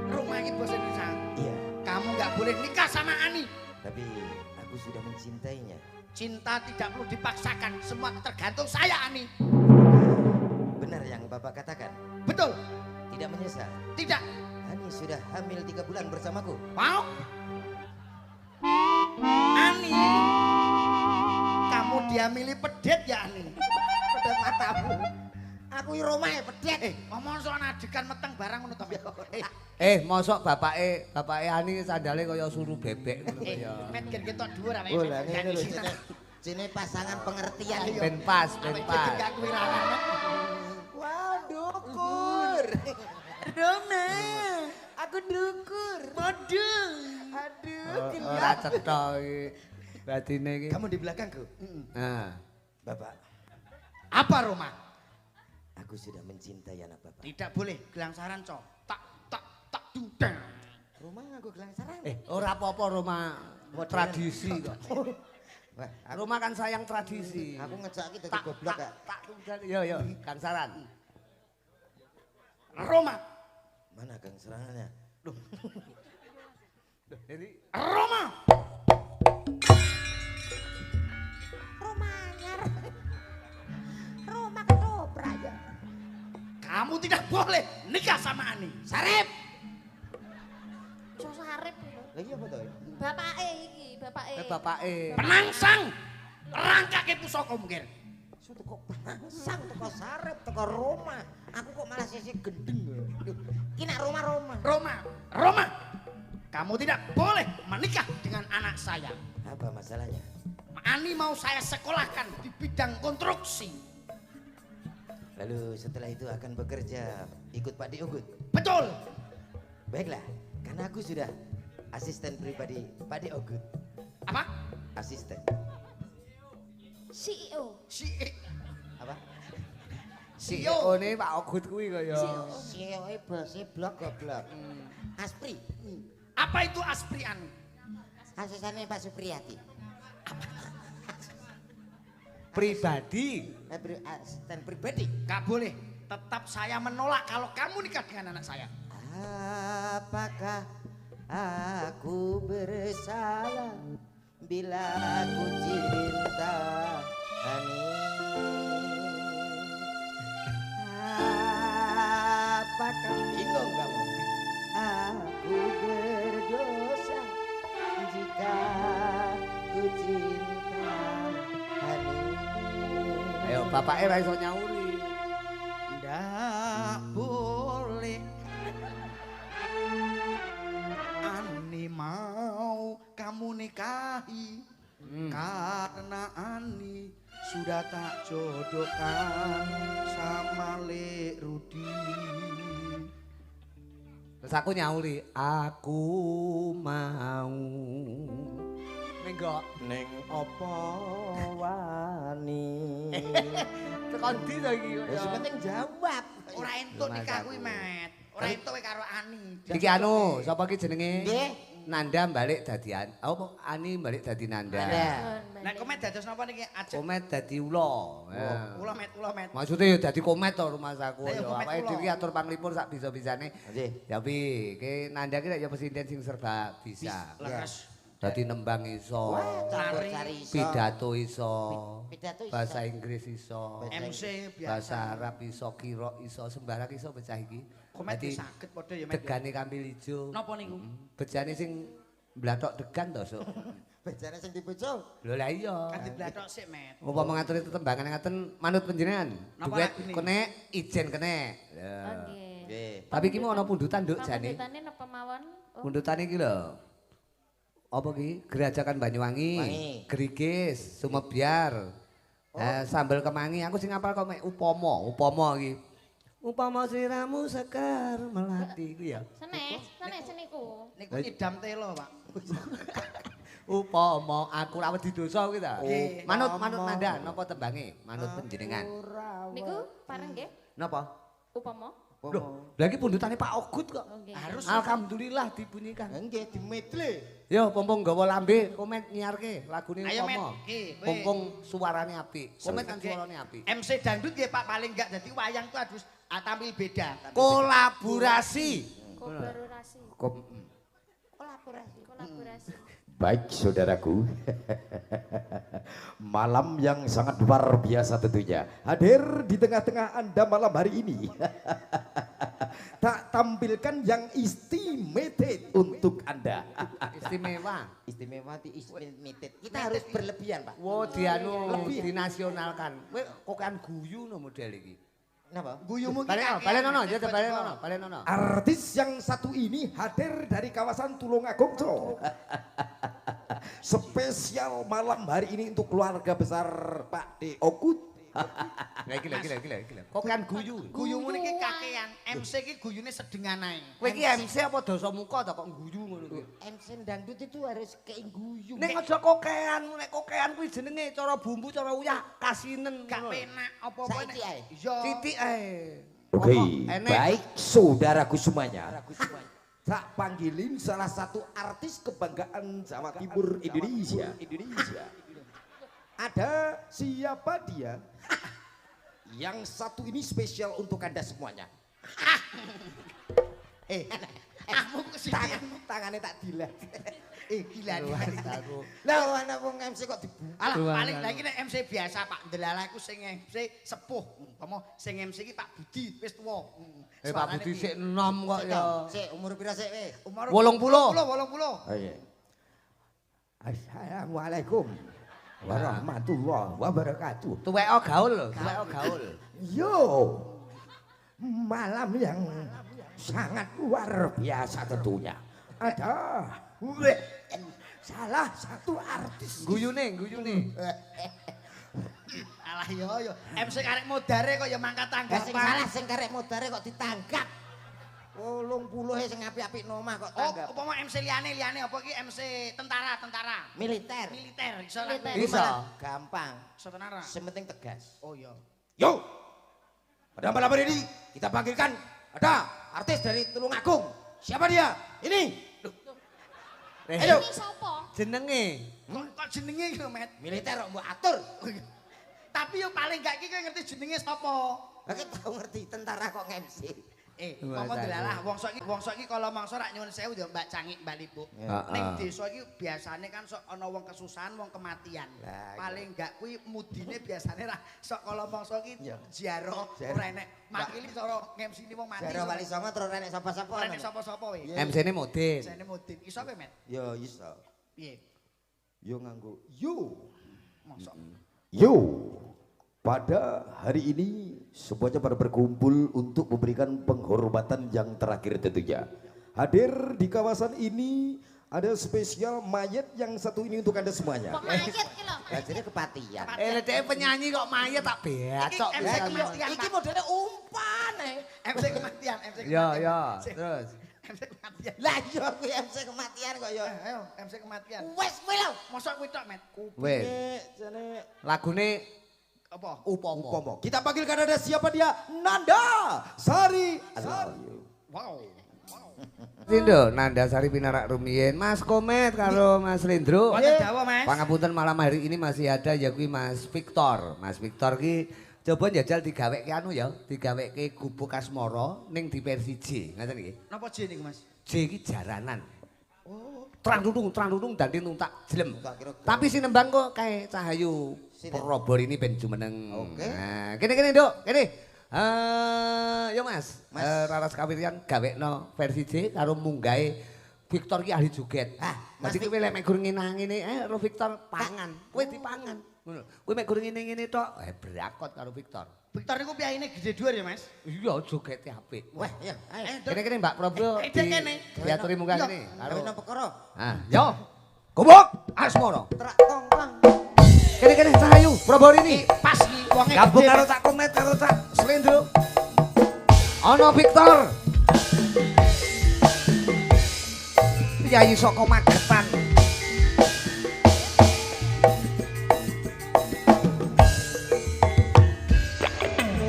Roma iki bahasa Indonesia. Iya, Kamu nggak boleh nikah sama Ani. tapi aku sudah mencintainya. Cinta tidak perlu dipaksakan, semua tergantung saya Ani. Benar yang Bapak katakan. Betul? Tidak menyesal. Tidak. Ani sudah hamil 3 bulan bersamaku. Mau? Ani, kamu diamili pedet ya Ani? Pedet matamu. Aku i Roma ya pedet. Ngomong soal adegan meteng barang ngono to. Mosok bapake Ani sandale kaya suru bebek ngono ya. Met gen ketok dhuwur awake. Oh lah ngene lho. Sini pasangan pengertian iki. Ben pas, ben pas. Gak kuwi rawan. Wah, dukur. Roma. Aku dukur. Model. Aduh, Ora cetha iki. Badine iki. Kamu di belakangku. Nah, Bapak, Apa Roma? aku sudah mencintai anak Bapak. Tidak boleh gelangsaran, Cok. Tak dudang. Roma nganggo gelang saran. ora apa-apa Roma tradisi kok. Wah, Roma kan sayang tradisi. aku ngejak iki dadi goblok ya. Tak tunggal. Yo Kang Saran. Roma. Mana gang serangannya? Duh, Jadi Roma. Roma ketoprak ya. Kamu tidak boleh nikah sama Ani. Sarip. So sarip lho. Lagi apa tuh? Bapake iki, bapake. bapake. Penangsang. Rangkake pusaka mungkin. Su teko pasang, teko sarep, teko Roma. Aku kok malah sisi gendeng. Duh, iki nak Roma. Roma. Kamu tidak boleh menikah dengan anak saya. Apa masalahnya? Ani mau saya sekolahkan di bidang konstruksi. Lalu setelah itu akan bekerja ikut Pak Diogut. Betul. Baiklah, karena aku sudah asisten pribadi Pak Diogut. Apa? Asisten. CEO. Si Apa? CEO ne Pak Ogut kuwi kaya. CEO bose blok goblok. Aspri. Apa itu Aspri Ani? Asistennya Pak Supriyati. Pribadi. Asisten pribadi. Gak boleh. Tetap saya menolak kalau kamu nikah dengan anak saya. Apakah aku bersalah bila aku cinta Ani? Apakah bingung kamu? Aku berdosa jika ku cinta Ani. Ayo bapake ra iso nyauri. Ndak boleh. Ani mau kamu nikahi. Karena Ani sudah tak jodohkan sama Lek Rudi. Terus aku nyauri, aku mau. Nenggok. Neng opo wani. Tekan ndi to iki kok Wis ya. penting jawab. Ora entuk nikah kuwi, Met. Ora entuk kowe karo Ani. Iki anu, sapa iki jenenge? Nggih. Nanda balik dadi apa Ani balik dadi Nanda. Nanda. Nek komet dados napa niki ajeng? Komet dadi ula. Ya. Ula Met. Maksudnya ya dadi komet to rumah saku Lah ya ya. komet Awake ula. dhewe atur panglipur sak bisa-bisane. Nggih. Ya pi, ke Nanda ki ya presiden sing serba bisa. Leres. Dadi nembang iso, Wah, campur Lari. sari iso. pidato iso, Pidato iso. bahasa Inggris iso, MC biasa. bahasa Arab iso, kira iso, sembarang iso bocah iki. Komet Dadi saged padha ya, Met. degane kambil ijo. Napa niku? Bejane sing blathok degan to, Sok. Bejane sing dibojo. Lho lah iya. Kan diblathok sik, Met. Upama ngaturi tetembangan ngaten manut panjenengan. Napa Duet lagune? kene, ijen kene. Ya. Oke. Nggih. Tapi ki mau ana pundutan, Nduk, jane. Pamundutane napa mawon? Oh, Pundutan iki lho. Apa ki? Gerajakan Banyuwangi, Wangi. Gerigis, Sumebyar. Sambel kemangi, aku sing ngapal kok mek upama iki. Upama siramu sekar melati ku ya. Senes seniku. Niku idam telo, Pak. Upama aku ra wedi dosa kuwi ta. Nggih. Manut Nanda napa tembange? Manut panjenengan. Niku pareng nggih? Napa? Upama. Loh, lagi pundutane Pak Ogut kok. Oke. Harus Alhamdulillah dibunyikan. Nggih dimedle. Yo pompong gawa lambe, komen nyiarke lagune Ayo, Met. umpama. Ki, kowe. Pompong suarane apik. Komen kan suarane apik. MC dangdut ya Pak paling enggak jadi wayang tuh harus tampil beda. Kolaborasi. Kolaborasi. Kolaborasi. Kolaborasi. Baik saudaraku, malam yang sangat luar biasa tentunya hadir di tengah-tengah Anda malam hari ini. Tak tampilkan yang istimewa untuk Anda. Istimewa. Istimewa di limited. Kita harus berlebihan, Pak. Wo dianu Lebih. dinasionalkan. Kowe kokan guyu no model iki. Napa? Guyumu ki Balen ono, ya balen ono. Artis yang satu ini hadir dari kawasan Tulungagung, Cok. Spesial malam hari ini untuk keluarga besar Pak De Okut. Gila. Kokan guyu. Guyumu niki kakean. MC ki guyune sedengan ae. Kowe iki MC apa dosa muka ta kok guyu ngono kuwi. MC dangdut itu harus keingguyu. Ning aja kokean, nek kokean kuwi jenenge cara bumbu cara uyah kasinen. Gak penak apa-apa Saiki ae. Iya. Titik ae. Oke, Enek. baik saudaraku semuanya. Tak panggilin salah satu artis kebanggaan Jawa Timur Indonesia. Ada siapa dia? Yang satu ini spesial untuk Anda semuanya. Aku kesini. Tangannya tak dilat. Gila Aku. Lah ana wong MC kok dibuka. Alah Tuang, paling kan. lagi nek MC biasa Pak Delala iku sing MC sepuh. Umpama sing MC iki Pak Budi wis tuwa. Pak Budi sik enom kok ya. Sik umur pira sik we? Umur 80. 80. Oh iya. Assalamualaikum warahmatullahi wabarakatuh. Tuweko gaul lho, tuweko gaul. Yo, malam yang sangat luar biasa tentunya. Ada salah satu artis. Guyune. Alah yo. MC karek modare kok ya mangkat tangga. Sing salah sing karek modare kok ditangkap. 80 sing apik-apik nomah kok Oh, tanggap. apa mau MC liyane apa iki MC tentara. Militer. Militer iso lah. Militer. Bisa. Gampang. Iso tentara. Yang penting tegas. Oh iya. Yo, pada malam hari ini kita panggilkan ada artis dari Tulungagung. Siapa dia? Ini. Ayo. Ini sopo? Jenenge. Kok jenenge iki lho, Met? Militer kok mbok atur. Tapi yo paling gak iki kowe ngerti jenenge sapa? Lah tau ngerti tentara kok MC. Ngomong delalah wong sok iki kala mangsa rak nyuwun sewu yo Mbak Cangik Mbak Lipo. Ning desa iki biasane kan sok ana wong kesusahan, wong kematian. Paling gak kuwi mudine biasane ra sok kala mangsa iki ziarah ora enek makili cara ngemsini wong mati. Jare wali songo terus enek sapa-sapa. Ora enek sapa-sapa we. MC-ne Mudin. Jane mudin. Iso kowe, Met? Yo iso. Piye? Yo nganggo yo. Mosok. Yo. Pada hari ini semuanya pada berkumpul untuk memberikan penghormatan yang terakhir tentunya. Hadir di kawasan ini ada spesial mayat yang satu ini untuk Anda semuanya. Kok mayat ki lho? Lah jadi kepatian. Dhek penyanyi kok mayat tak becok. MC kematian. Iki modelnya umpan MC kematian, MC kematian. Ya, terus. MC kematian. Lah iya kuwi MC kematian kok ya. Ayo, MC kematian. Wes kuwi lho. Mosok kuwi tok, Met. Wes. Jane Lagune Apa? upomo. Kita panggilkan ada siapa dia? Nanda Sari. Wow. Lindro, Nanda Sari Pinarak Rumiyin, Mas Komet karo Mas Lindro. Wonten dawa, Mas. Pangapunten malam hari ini masih ada ya kuwi Mas Victor. Mas Victor ki coba njajal digaweke anu ya, digaweke gubuk asmara ning di versi J. Ngaten iki. Napa J niku, Mas? J iki jaranan. Oh, trang-trung dadi nuntak jlem. Tak kira- Tapi sinembang kok kae Cahayu Sinten? Perobor ini ben jumeneng. Oke. Nah, kene Nduk, kene. Yo Mas, Raras Kawiryan gawekno versi J karo munggahe Victor ki ahli joget. Mas Dadi kowe lek mek gur ngene-ngene, ro Victor pangan. Kowe dipangan. Ngono. Kowe mek gur ngene-ngene tok, brakot karo Victor. Victor niku piyayine gede dhuwur ya, Mas? Iya, jogete apik. Wah, ya. Ayo. Kene Mbak Prabowo Kene. diaturi munggah kene Karo karo. perkara. Ah, yo. Gubuk asmara. Trak tongkang. Kene Cahayu Prabowo ini. Pas iki wonge Gabung gede. karo tak Komet karo tak Slendro. Ana Victor. Piyayi saka Magetan.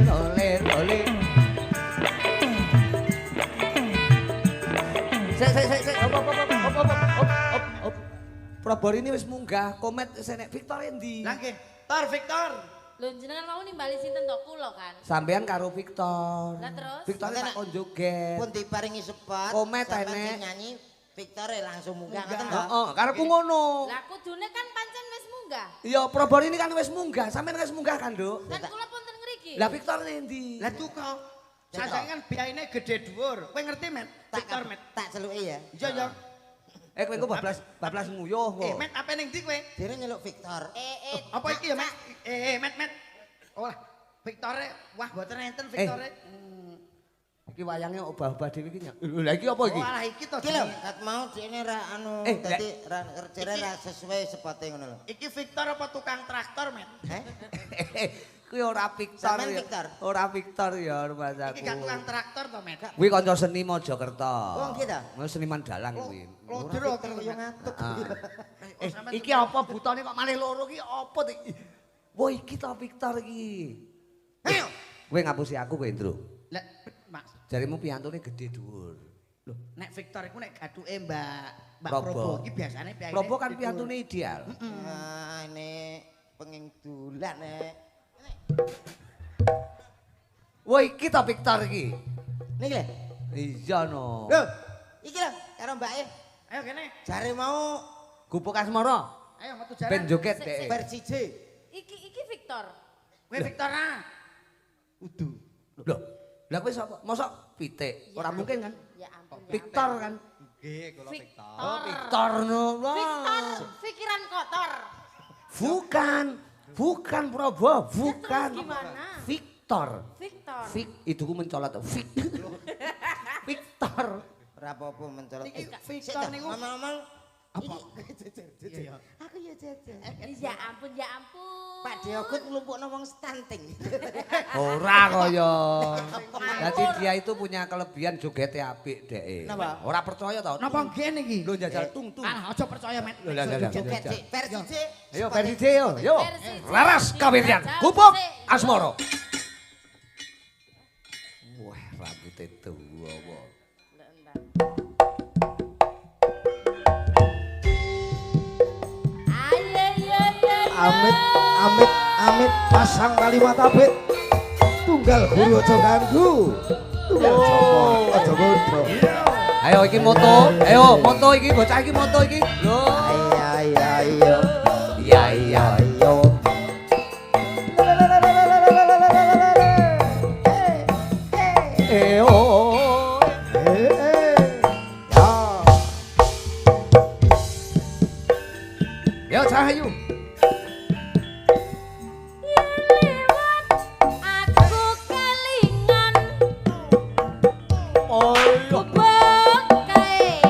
Lole. Probor ini wis munggah, komet senek Victor endi? Lah nggih, Tor Victor. Lho jenengan mau nimbali sinten to kula kan. Sampean karo Victor. Lah terus? Victor tak kon joget. Pun diparingi sepot. Komet sampean enek. sing nyanyi Victor langsung munggah ngoten to. Heeh, kareku ngono. Lah kudune kan pancen wis munggah. Iya, Probor ini kan wis munggah, sampean wis munggah kan, Nduk? Kan kula punten ngriki. Lah Victor endi? Lah tuh kok. Sasae kan biayane gede dhuwur. Kowe ngerti, Met? Victor, Met. Tak celuki ya. Iya, iya. Kowe engko bablas nguyuh kok. Met apa ning ndi kowe? Dene nyeluk Victor. Apa iki ya, Met? Met. Oh, Victore, wah boten enten Victore. Iki wayange obah-obah dhewe iki. Lha iki apa iki? Oh, alah iki to. Iki lho, kat mau dene ra anu dadi kerjane ra sesuai sepote ngono lho. Iki Victor apa tukang traktor, Met? Kuwi ora Victor. Sampean ya. Victor? Ora Victor ya rumasaku. Iki gak tukang traktor to, Met? Kuwi kanca seni Mojokerto. Oh, nggih ta? Ngono seniman dalang kuwi. Lodro Victor yo ngatuk. Iki apa butane kok malih loro iki apa to? Wah iki to Victor iki. Ayo. Kowe ngapusi aku kowe, Ndro. Lah, Mas. Jarimu piyantune gede dhuwur. Loh, nek Victor iku nek gaduke Mbak Probo. Probo iki biasane piye? Probo kan piyantune ideal. Ah, ini penging dolan nek. Wah iki to Victor iki. Niki lho. Iya no. Lho, iki lho karo Mbake. Ayo kene. Jare mau Gupuk Asmara. Ayo metu jalan. Ben joget dhek. versi C. Iki Victor. Kowe Victor ah. Udu. Loh, lah kowe sapa? Mosok pitik? Ora mungkin kan? Ya ampun. ya Victor ampun. kan? Nggih, kula Victor. Oh, Victor no. Wah. Victor, pikiran kotor. Bukan Probo, bukan. Terus gimana? Victor. Victor. Itu ku mencolot. Victor. Ora apa-apa mencolot. Iki Victor niku Ngomong-ngomong apa? Iya. Aku ya jajan. Ya ampun, ya ampun. Pak Deogut nglumpukno wong stunting. Ora kaya. Dadi dia itu punya kelebihan jogete apik dhek. Napa? Ora percaya tau. Napa ngene iki? Lho njajal tung. Ah, aja percaya, Met. Lho, lah. Joget C, versi C. Ayo versi C yo. Yo. Versi C. Laras kawiryan. Jajal Gupuk C. Asmara. Wah, rambute tuwa wae. Amit pasang kalimat apik. Tunggal guru aja ganggu. Tunggal Joko aja bodoh. Ayo iki moto. Ayo moto iki bocah iki moto iki. Lho. Ayo. Iya iya. Ayo. Oh. Ya. Yo Cahayu. Aku kelingan Oh. bubuk kae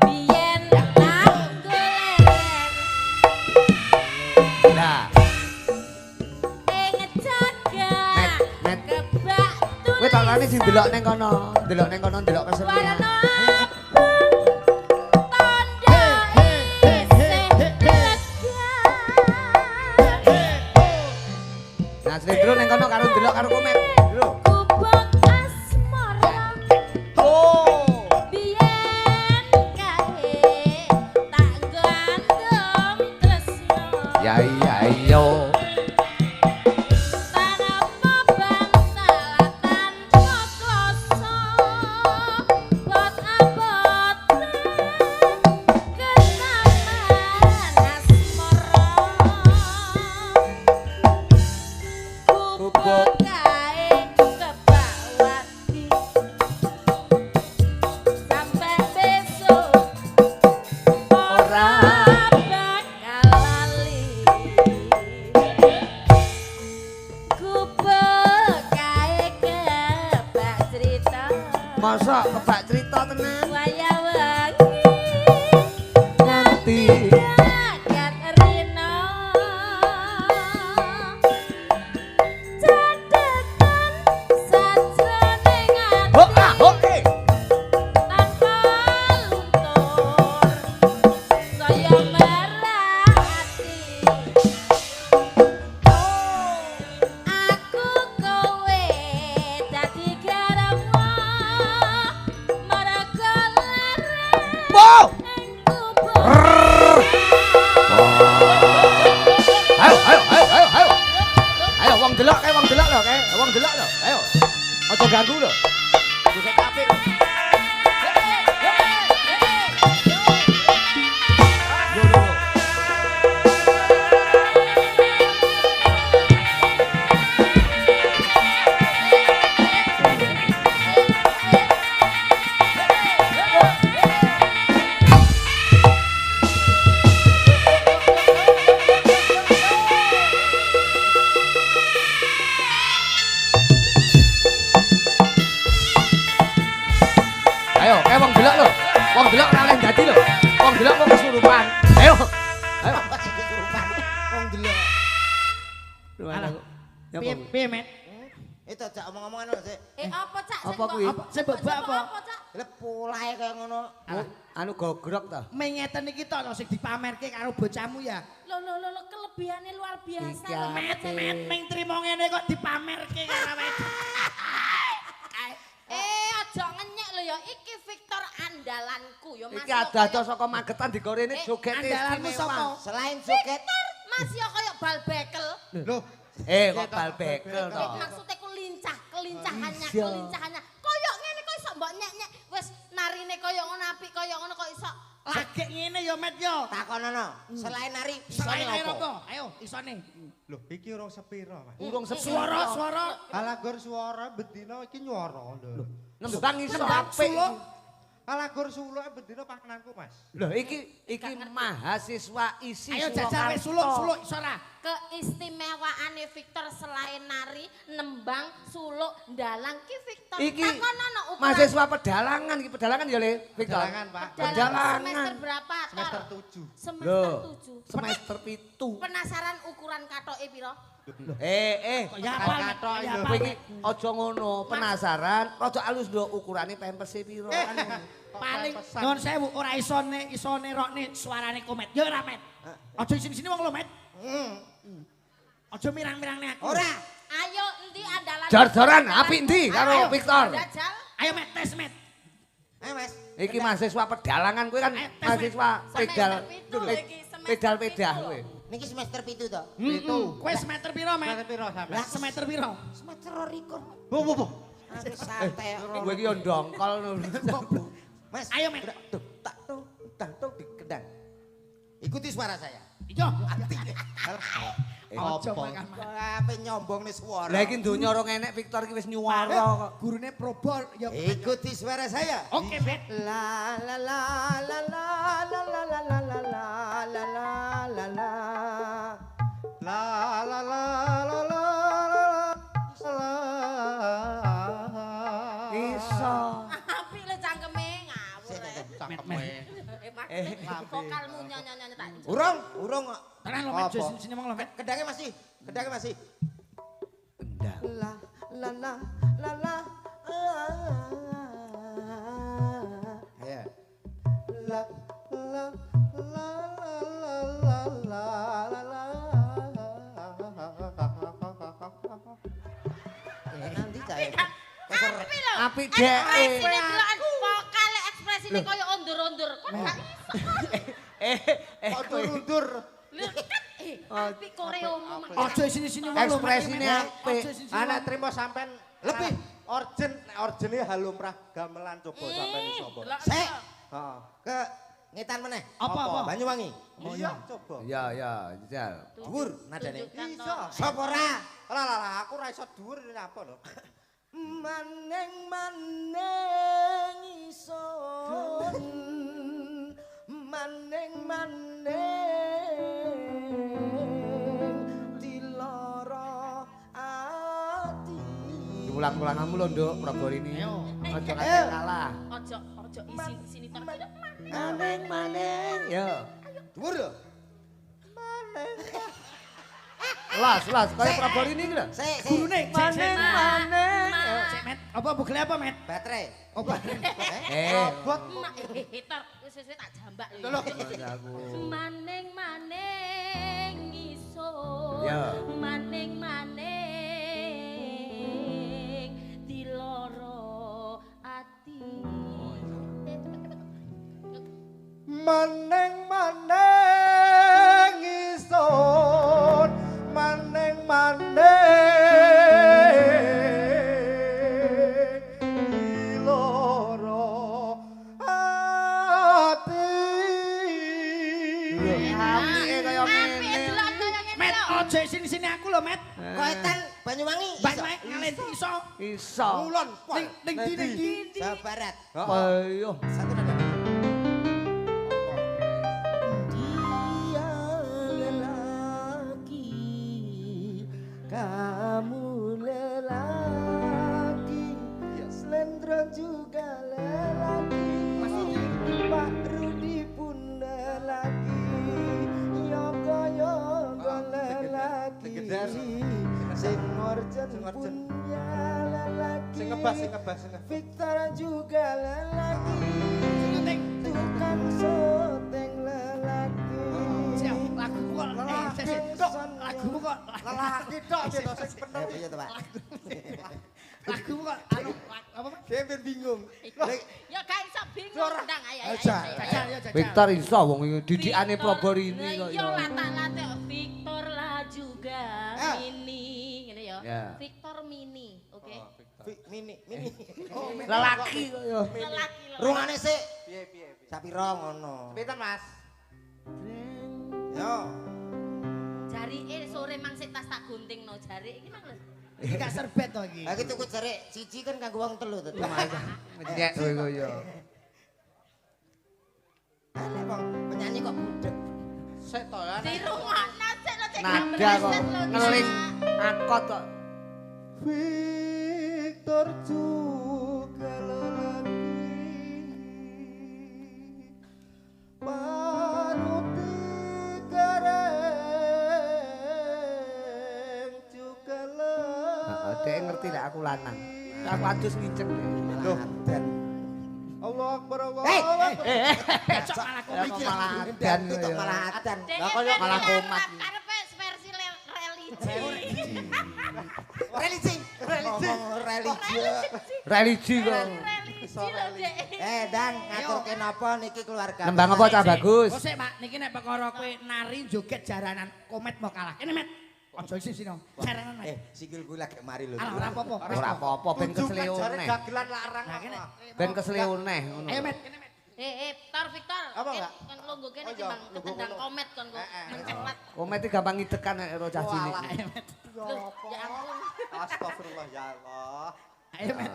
biyen nang golek Nah, ing jagat Met. kebak kowe tak lani sing delok ning kono, delok kesenian. warna tanda isih lega. Nah, Slendro ning kono karo delok karo komet. Lho. Gubuk asmara Oh. biyen kae tak gandum tresno. Ya iya iya. Tanpa bantal tanpa kloso bot abot kesamaan asmara bubuk kae kebawati sampai besok ora bakal lali. Gubuk kae kebak cerita Masa kebak cerita tenan. waya wangi Nganti jagat rina cadetan sajroning ati oke. tanpa luntur saya merati aku kowe dadi garapmu mergo larang Wow. ing kubur ganggu lho. Bisa apik. Yo yo. Ayo, wong delok lho. Wong delok ora oleh dadi lho. Wong delok kok kesurupan. Ayo. Ayo. Apa sih kesurupan? Wong delok. Alah. Piye, Met? Itu cak omong-omongan lho, Sik. Apa cak? Apa kuwi? Sing mbok apa? Apa cak? Lah polahe kaya ngono. Anu gogrok ta. Mengeten iki to sing dipamerke karo bocahmu ya. Lo kelebihane luar biasa. Iki lho. Met ming trimo ngene kok dipamerke karo awake. Aja ngenyek lho ya. Iki Victor andalanku ya Mas. Iki ada saka Magetan digorene joget Andalanmu sapa? Selain joget, Mas ya kaya bal bekel. Lho, kok bal bekel to. Maksudnya kelincahannya. Iya. Koyok ngene kok iso mbok nyek-nyek. Wis narine koyok ngono apik koyok ngono kok iso. lagek ngene ya Met yo. takonono. Selain nari, Selain isone air apa? apa? Ayo, isone. Loh, iki urung sepiro, Mas. Urung Suara. Alagor suara bedino iki nyuara lho. nembang iso Nembang apik. suluk. Alagor suluk bedino pangananku, Mas. Lho iki mahasiswa isi Ayo jajal wis suluk iso ora? Keistimewaane Victor selain nari, nembang, suluk, ndalang ki Victor. Iki Takonono ukuran mahasiswa pedalangan iki pedalangan ya Le Victor. Pedalangan, Pak. Pedalangan. semester berapa? Tor? Semester 7. Semester Loh, 7. semester 7. Penasaran ukuran katoke piro? Ya apa? Katok Ya itu. apa? Kowe iki aja ngono, penasaran, rada alus nduk ukurane pempese piro kan. Paling nyuwun sewu ora isone rokne suarane Komet. Ya ora Met. Aja sini-sini wong lho Met. Aja mirang-mirangne aku. Ora. Ayo endi andalan? Jor-joran apik endi Ayo. karo Victor? Jajal. Ayo Met tes Met. Ayo Mas. Iki mahasiswa pedalangan kowe kan mahasiswa pedal pedal kowe. Niki semester 7 to. Itu. Kowe semester piro Met? Semester piro sampe? Lah semester piro? Semester 2. Bu. Aduh santai. Kowe iki yo ndongkol Mas, Ayo Met. tuk dikedang. Ikuti suara saya. Iya. Apa? Apa nyombong nih suara? Lah iki donya ora enek Victor iki wis nyuwara kok. Gurune probol ya. Ikuti suara saya. Oke Met. La la la la la la la la la la la la la la la. La la la la la la. Iso. Apik le cangkeme ngawur. Cangkeme. Vokalmu nyanyi-nyanyi tak. Urung. Tenan lho Met, sini wong lho Met. Kedangnya masih. Endang. La la la la la. Ya. La la la la la la la. Nanti cah. Apik lho. Apik dek. Ekspresine delokan vokale ekspresine koyo ondur-ondur. Kok gak iso? Kok turundur? Lho kan apik koreomu. Aja sini-sini wong lho. Ekspresine apik. Anak trimo sampean lebih origine halumrah gamelan coba sampean iso apa? Sek. Heeh. Ke ngetan meneh. Apa? Banyuwangi. Iya, coba. Ya, jajal. Dhuwur nadane. Iso. Sapa ora? Lah, aku ora iso dhuwur ini apa lho? Maneng ison. Maneng diloro ati. Diulang-ulanganmu lho, Nduk, Prabor ini. Ayo. Aja kate kalah. Ojo isi-sini tor. Maneng. Ya. Dhuwur lho. Las, kaya Prabor ini iki lho. Sik. Gurune Maneng. Cek Met. Apa bugele apa Met? Baterai. Apa? Abot. Tor wis tak jambak Lho. Aku. Maning iso. Ya. Maning diloro ati. Maneng ison. Maneng Apike kaya ngene. Apike delok kaya ngene. Met, lho. ojo sini-sini aku lho, Met. Koetan Banyuwangi. Banyuwangi ngalen iso. Iso. Kulon, pol. Ning ndi? Jawa Barat. Ayo. Satu nada. Dia lelaki, kamu lelaki, Slendro juga lelaki, Pak Rudi pun lelaki, Yogo lelaki, Sing Morjen punya lelaki, Sing ngebas. Victor juga lelaki, tukang syuting lelaki. Siap, lagumu kok. Lagumu kok. Lelaki tok gitu sing penuh. Iya toh, Pak. Lagumu kok anu apa? Dia bingung. Ya gak iso bingung ndang ayo. Jajal ya jajal. Victor iso wong didikane Proborini kok Yo ya. latak-latak Victor lah juga Mini ngene ya. Ya. Victor Mini, oke. Mini. Lelaki kok ya. Lelaki. Rungane sik. Piye. Sapira ngono. Pinten Mas? Yo. Jarike sore mang sik tas tak guntingno jarik iki mang lho. Iki gak serbet to iki. Lah iki tuku jerek siji kan kanggo wong telu to. Ngecek kowe kok ya. Aneh wong penyanyi kok budek. Sik to ya. Dirungokno sik lho cek Nada kok ngeling akot kok. Victor juga lelaki, Paruti Gareng juga Heeh, dhek ngerti lek aku lanang. Aku adus ngiceng. Loh, Allah Akbar Allah. Cok malah Ya kok malah adan itu ya. malah adan. Lah kok yo malah komat. Karepe versi religi. Religi. Religi kok. Religi lho Dek. Dan ngaturke napa niki keluarga. Nembang apa cah bagus? Kok sik, Pak, niki nek perkara kowe nari joget jaranan komet mau kalah. Kene, Met. Ojo sini no. Jaranan, Met. Sikilku lagi mari lho. Alah ora apa-apa. Ora apa-apa ben kesleo Jare neh. gagelan larang. Nah, kene. Ben kesleo neh ngono. Ayo, Met, kene, Met. Victor. Apa enggak? Kon lungguh kene Oh, iya, timbang lungguh ketendang ngono. komet kon kok menceklat. Komet iki gampang ngitekan nek ro cah cilik. Ayo, Met. Loh, ya ampun. Astagfirullah ya Allah. Ayo, Met.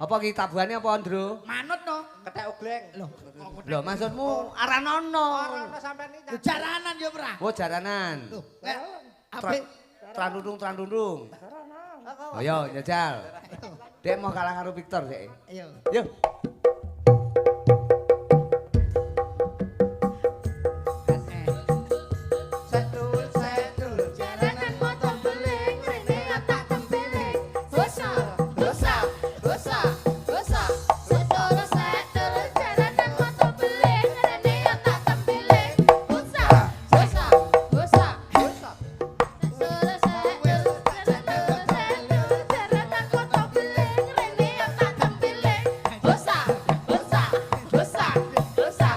Apa iki tabuhane apa, Ndro? Manut no. Ketek ugleng. Loh, Lho maksudmu aranono. Ora sampean iki. jaranan yo ora. Oh jaranan. Loh, apik. Trandundung. Ayo jajal. Dek mau kalah karo Victor dek. Ayo. Yo. Jaranan motor beling, rene tak tempeling. Dosa, dosa, dosa, dosa. Setul, jaranan motor beling, rene tak tempeling. Dosa, dosa, dosa, dosa. Jaranan motor beling, rene tak tempeling. Dosa, dosa, dosa, dosa.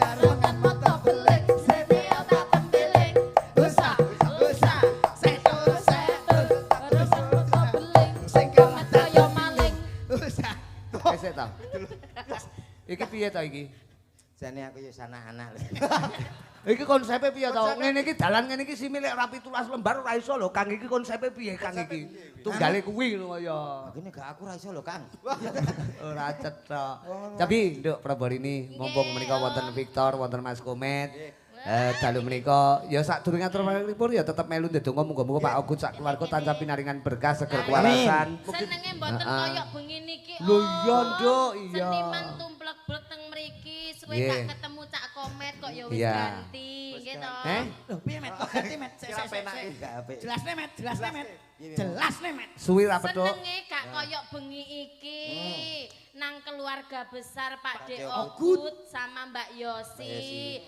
Jaranan motor beling, rene tak tempeling. Dosa, dosa, setul, jaranan motor beling, sing komet kaya maling. Esek ta. Iki piye ta iki? Jane aku ya anak-anak lho. Iki konsepnya piye ta? Ngene iki dalan ngene iki simile ora 17 lembar ora iso lho Kang iki konsepnya piye Kang iki? Tunggale kuwi lho kaya. Begini gak aku ra iso lho, Kang. Ora cetok. Tapi nduk Praborini mumpung menika wonten Victor, wonten Mas Komet. Dalu menika ya sadurunge atur pripun ya tetep melu ndedonga muga-muga Pak Ogut sak keluarga tansah pinaringan berkah seger kewarasan. Senenge mboten kaya bengi niki. Lho iya, Nduk, iya. Seniman tumplek-blek teng mriki, suwe Nggih. gak ketemu Cak Komet kok ya wis Iya. ganti, nggih to. Loh, piye, Met? Kok ganti, Met? Sik, sik, sik. Gak apik. Jelasne, Met. Jelasne, Met. Jelasne, Met. Suwi ra petuk. Senenge gak kaya bengi iki. Nang keluarga besar Pak De Pak Ogut sama Mbak Yosi.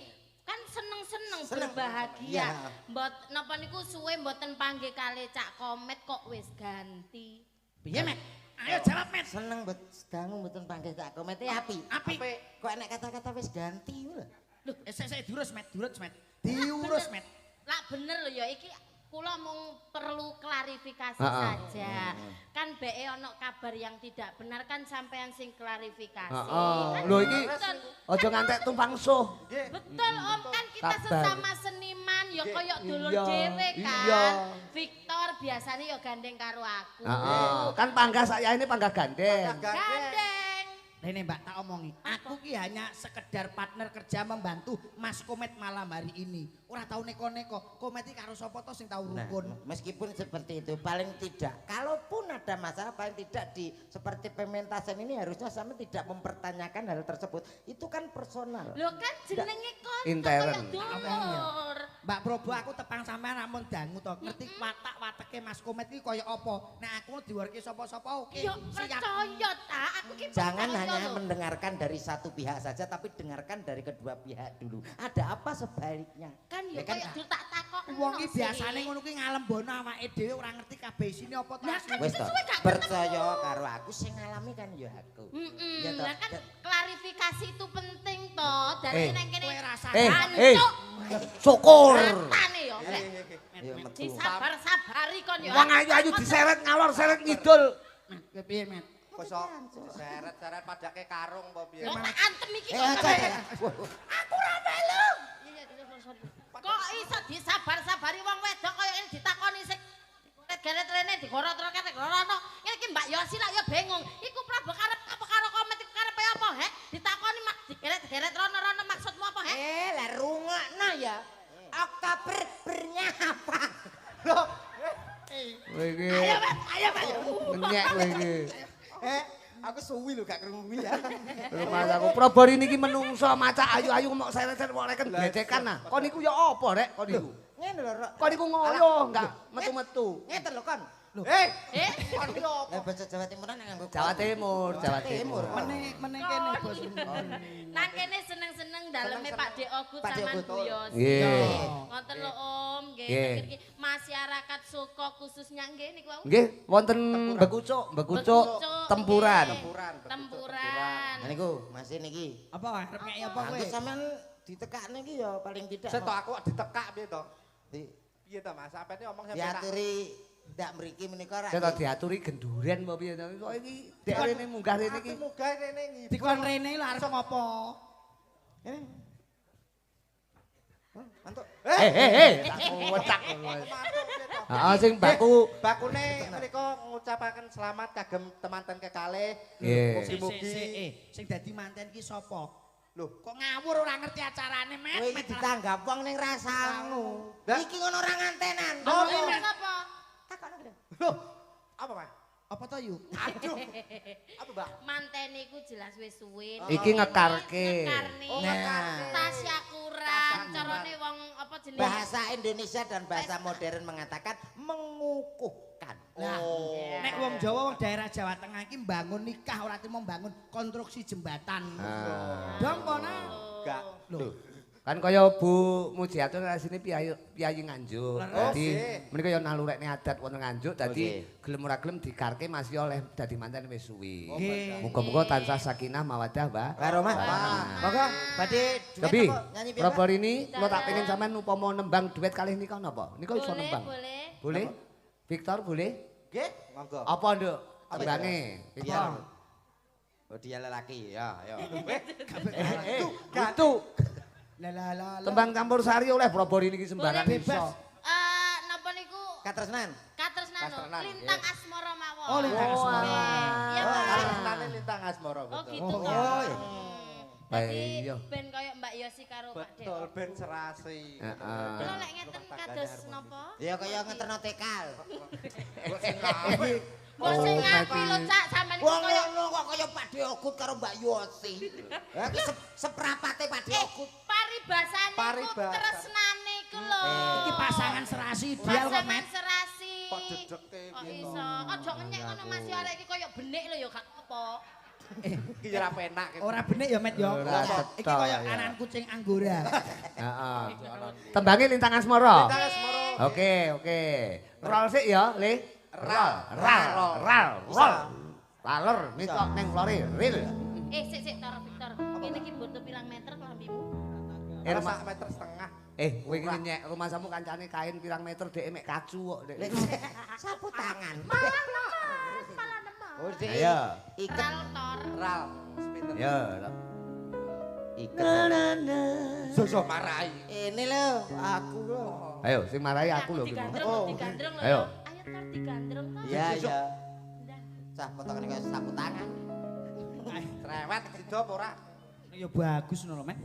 Kan seneng-seneng Seneng. berbahagia. Iya. Mbot napa niku suwe mboten panggih kalih Cak Komet kok wis ganti. Piye, Met? Ayo jawab, Met. Seneng dangu mboten panggih Cak Komet apik. Apik. Kok enek kata-kata wis ganti lho. Loh, sik diurus, Met. Diurus, Met. Diurus, Met. Lah bener lho ya iki kula mung perlu klarifikasi Ha-ha. saja. Kan BE ono kabar yang tidak benar kan sampean sing klarifikasi. Heeh. Kan Lho iki betul. aja ngantek tumpang suh. Betul Om, kan kita Sabar. sesama seniman ya koyo dulur Iya, dhewe kan. iya. Victor biasanya ya gandeng karo aku. Heeh. Kan panggah saya ini panggah gandeng. Gandeng. Rene Mbak tak omongi, aku ki hanya sekedar partner kerja membantu Mas Komet malam hari ini. Ora tau neko-neko, Komet iki karo sapa to sing tau Nah, rukun. meskipun seperti itu, paling tidak, kalaupun ada masalah, paling tidak di seperti pementasan ini harusnya sama tidak mempertanyakan hal tersebut. Itu kan personal. Lho kan jenenge konco Intern. koyo dulur. Mbak Probo aku tepang sampean namun dangu to, ngerti watak-wateke Mas Komet iki kaya apa. Nah aku diwarke sapa-sapa oke. Yo Siap. percaya ta, aku ki Jangan percaya hanya lho. mendengarkan dari satu pihak saja, tapi dengarkan dari kedua pihak dulu. Ada apa sebaliknya? Kan yo Ya kan, koyo tak takokno. Wong ki sih. biasane ngono ki ngalembono awake dhewe ora ngerti kabeh isine apa to. Lah, asli. kan Wes toh, sesuai gak percaya karo aku sing ngalami kan ya aku. Ya toh, Lah kan dan- klarifikasi itu penting toh. Dari nang kene Kowe rasa Hancuk. Syukur. Ratane yo. Lek. Ya metu. Disabar-sabari kon yo. Wong ayu-ayu diseret ngalor seret ngidul. Kowe piye, Met? Kosok seret-seret padake karung apa piye. Yo tak antem iki kok. aja. Aku ra melu. Iya, sorry. Kok iso disabar-sabari wong wedok kaya ngene ditakoni sik geret rene digorot-gorot digorono. Ngene iki Mbak Yosi lak yo bingung. Iku Prabu karep apa karo Komet iku karepe apa, he? Ditakoni mak digeret-geret rono-rono maksudmu apa, he? Lah rungokno ya. Oktober bernya apa? Loh, Kowe iki Ayo, Met, ayo, Met. menyek kowe iki. Aku suwi lho gak krungu ya. Rumah aku Probor ini ki menungso maca ayu-ayu mok seret-seret kok reken gecekan nah. Kon niku ya apa rek kon niku? Ngene lho, Rok. Kon niku ngoyo enggak metu-metu. Ngeten lho kon. eh, Eh, Lah bahasa Jawa Timuran nganggo Jawa Timur, Jawa Timur. Meneh kene bos. nang kene seneng-seneng daleme Pak Dek Ogut Pak Dek sama Ogut. Bu Yosi. Nggih. Ngoten lho Om, nggih. Nggih. Niki masyarakat Suko khususnya nggih niku wau. Nggih, wonten Bekucuk, Tempuran. Tempuran. Nah niku masih niki. Apa arep ngeki apa kowe? Aku sampean ditekakne iki ya paling tidak. seto aku ditekak piye to? Di- Piye to Mas? Sampene omong sampe tak. diaturi ndak mriki menika ra. Saya tak diaturi genduren apa piye to. Kok iki dek rene munggah rene iki. Aku munggah rene ngibul. Dikon rene lho arep ngopo? Eh. Mantuk. Tak wecak. Heeh sing baku. Bakune mriku ngucapaken selamat kagem temanten kekalih. Nggih. Mugi-mugi Sing dadi manten ki sapa? Loh, Kok ngawur ora ngerti acarane, Met? Kowe iki ditanggap wong ning rasamu. Lah. Iki ngono ora ngantenan. Oh, Apa iya. sapa? Takokno lho. loh, apa Mas? Apa to yuk? Aduh. Apa, Mbak? Mantene iku jelas wis suwe. Iki ngekarke. Ngekarne. Nah. Tasya kurang, carane wong apa jenenge? Bahasa Indonesia dan bahasa modern mengatakan mengukuhkan. Nah, Oh. nek wong Jawa wong daerah Jawa Tengah iki mbangun nikah ora timo mbangun konstruksi jembatan. Ah. Dong kono. Enggak. Lho, Kan kaya Bu Mujiatun asline piyayi Nganjuk. Leres. Dadi Oke. menika ya nalurekne adat wonten Nganjuk dadi Oke. gelem ora gelem dikarke masih oleh dadi manten wis suwi. nggih. Muga-muga tansah sakinah mawaddah, Mbak. Karo Mas. Wah. Monggo badhe duet Tapi apa? Nyanyi piye? Pak? Probor ini kula tak pengen sampean upama nembang duet kalih nika napa? Nika iso Boleh, nembang. boleh. Boleh? Victor boleh? Nggih. Monggo. Apa nduk? Apa Tembange. Iya. Victor. Oh dia lelaki ya, ya. Itu La la la. la. tembang campur sari oleh Probor ini ki sembarang Boleh, iso. Napa niku? Katresnan. Katresnan Katresnan, Lintang Asmara mawon. Oh, Lintang Asmara. Iya, Oh, Pak. Kalau senane lintang asmara Oh betul. gitu Oh, ya. iya. Jadi Iya. ben koyo Mbak Yosi karo Pak Dek. Betul, ben serasi. Heeh. Kula lek ngeten kados napa? Ya kaya ngeterno tekal. Kok sing Oh, ngapi lho Mati. Cak sampean iku Wong koyo ngono kok kaya Pak Diogut karo Mbak Yosi. Ya ki seprapate Pak Diogut. paribasane iku Paribasan. tresnane iku lho. Iki pasangan serasi ideal kok, Pasangan Met. serasi. Kok dedeke Kok gitu. iso? Aja ngenyek ngono Mas yo arek iki koyo benik lho ya gak apa. Iki ora penak. Ora benik ya, Met ya. Ora Iki cetha, koyo ya. anan kucing anggora. Heeh. Tembange lintang asmara. Lintang asmara. Oke. Rol sik ya, Le. Rol. Laler nitok ning lore ril. Sik Tor Victor. Kene iki butuh pirang meter kelambimu? Irma Sak meter setengah. Kowe iki nyek rumah samu kancane kain pirang meter dhek mek kacu kok dhek. Sapu tangan. Malah nemu. Oh, Dek. Ayo. Iket Tor. Ral. Sepinten. Yo. iket. Soso marai. Ini lho, aku lho. Ayo sing marahi aku lho. Digandreng lho. Ayo. Ayo Tor digandreng Tor. Iya, iya. Cah potongane kaya sapu tangan. Cerewet sida apa ora? Ya bagus ngono lho, Mek.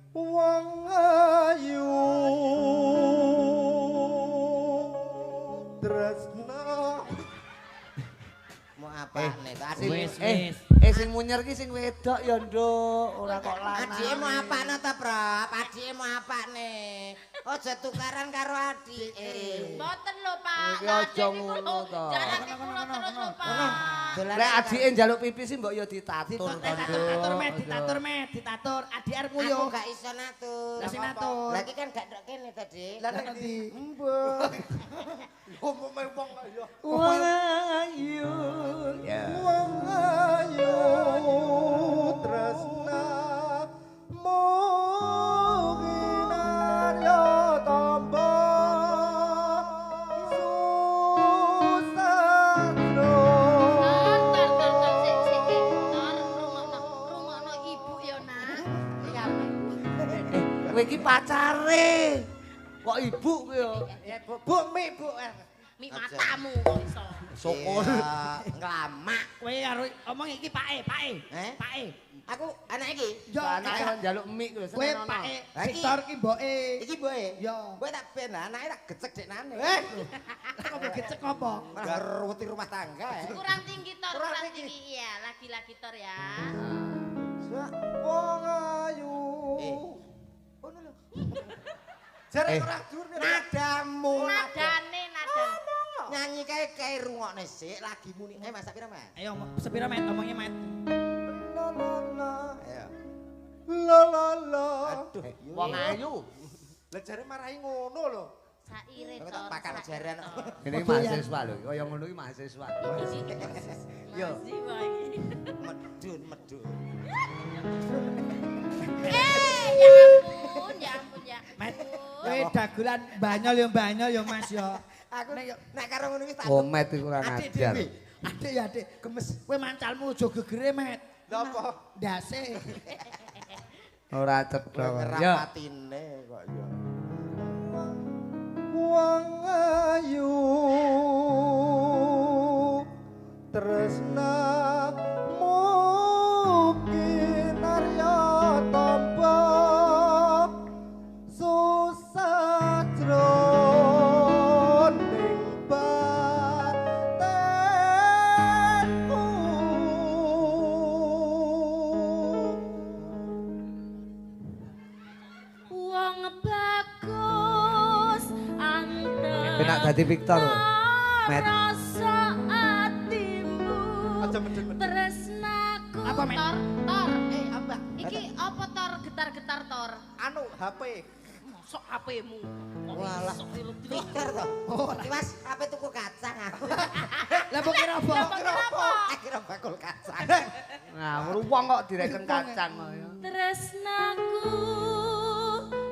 Wong ayu tresna. Mau apa nih? Sing sing munyer ki sing wedok ya, Nduk. Ora kok lanang. Adike mau apa ta, Prap? Adike mau apa nih? Aja tukaran karo adike. Mboten lho, Pak. Iki aja ngono to. Jalane kula terus lho, Pak. Lek adike njaluk pipis mbok ya ditatur to, Ditatur, Nduk. Mek, ditatur. Adik arep Aku nguyuh. gak iso natur. Lah sing natur. Lagi kan gak ndok kene tadi. Lah nek ndi? Mbok. Umume wong ayo. Wong ayu. Ya. Wong ayu tresna muginarya tamba susandro. Rungokno ibu ya, Nak. Kowe iki pacare. Kok ibu kowe ya? Bu mi bu. Mik matamu kok iso. Syukur. Nglamak. Kowe karo omong iki Pake. Eh? Pake. Aku anak iki. Yo, Anake kon njaluk mie kuwi kowe seneng. Pake. Lah iki- Victor ki mboke. Iki boe. Yo. Boe tak ben anake tak gecek deknane. Kok gecek apa? Malah ruweti rumah tangga ya. Kurang tinggi Tor, Kurang kurang tinggi. tinggi. Iya, lagi-lagi Tor ya. Wong ayu. Ngono lho. Jare ora dur. Nadamu. Nadane. Nyanyi kae rungokne sik lagi muni. Masak pira, Mas? Ayo sepira Met omongnya Met. La la la. Ayo. La la la. Aduh, Wong ayu. Lah jare marahi ngono lho. Saire Aku Tor. tak pakan jaran. Ini mahasiswa lho, kaya ngono iki mahasiswa. Yo. Medun. Ya ampun. Met, kowe dagelan banyol ya Mas ya. Aku nek karo ngono iki tak Komet iku ora Adik ngajar. dhewe. Adik ya adik, gemes. Kowe mancalmu aja gegere Met. Lha apa? Ndase. Ora cedhak. Ya. ngerapatine kok ya. Wong ayu tresna mungkin arya tamba susah jroning batenku. Wong bagus anteng. Penak dadi Victor. Met. Rasa atimu. Aja medun-medun. Tresnaku. Apa, Met? Tor. Apa? Iki apa Tor getar-getar Tor? Anu HP. Mosok HP-mu. Walah. Pikir to. Oh, Mas, ape tuku kacang aku. Lah mbok kira apa? Akhirnya bakul kacang. Nah, wong kok direken kacang kok ya. Tresnaku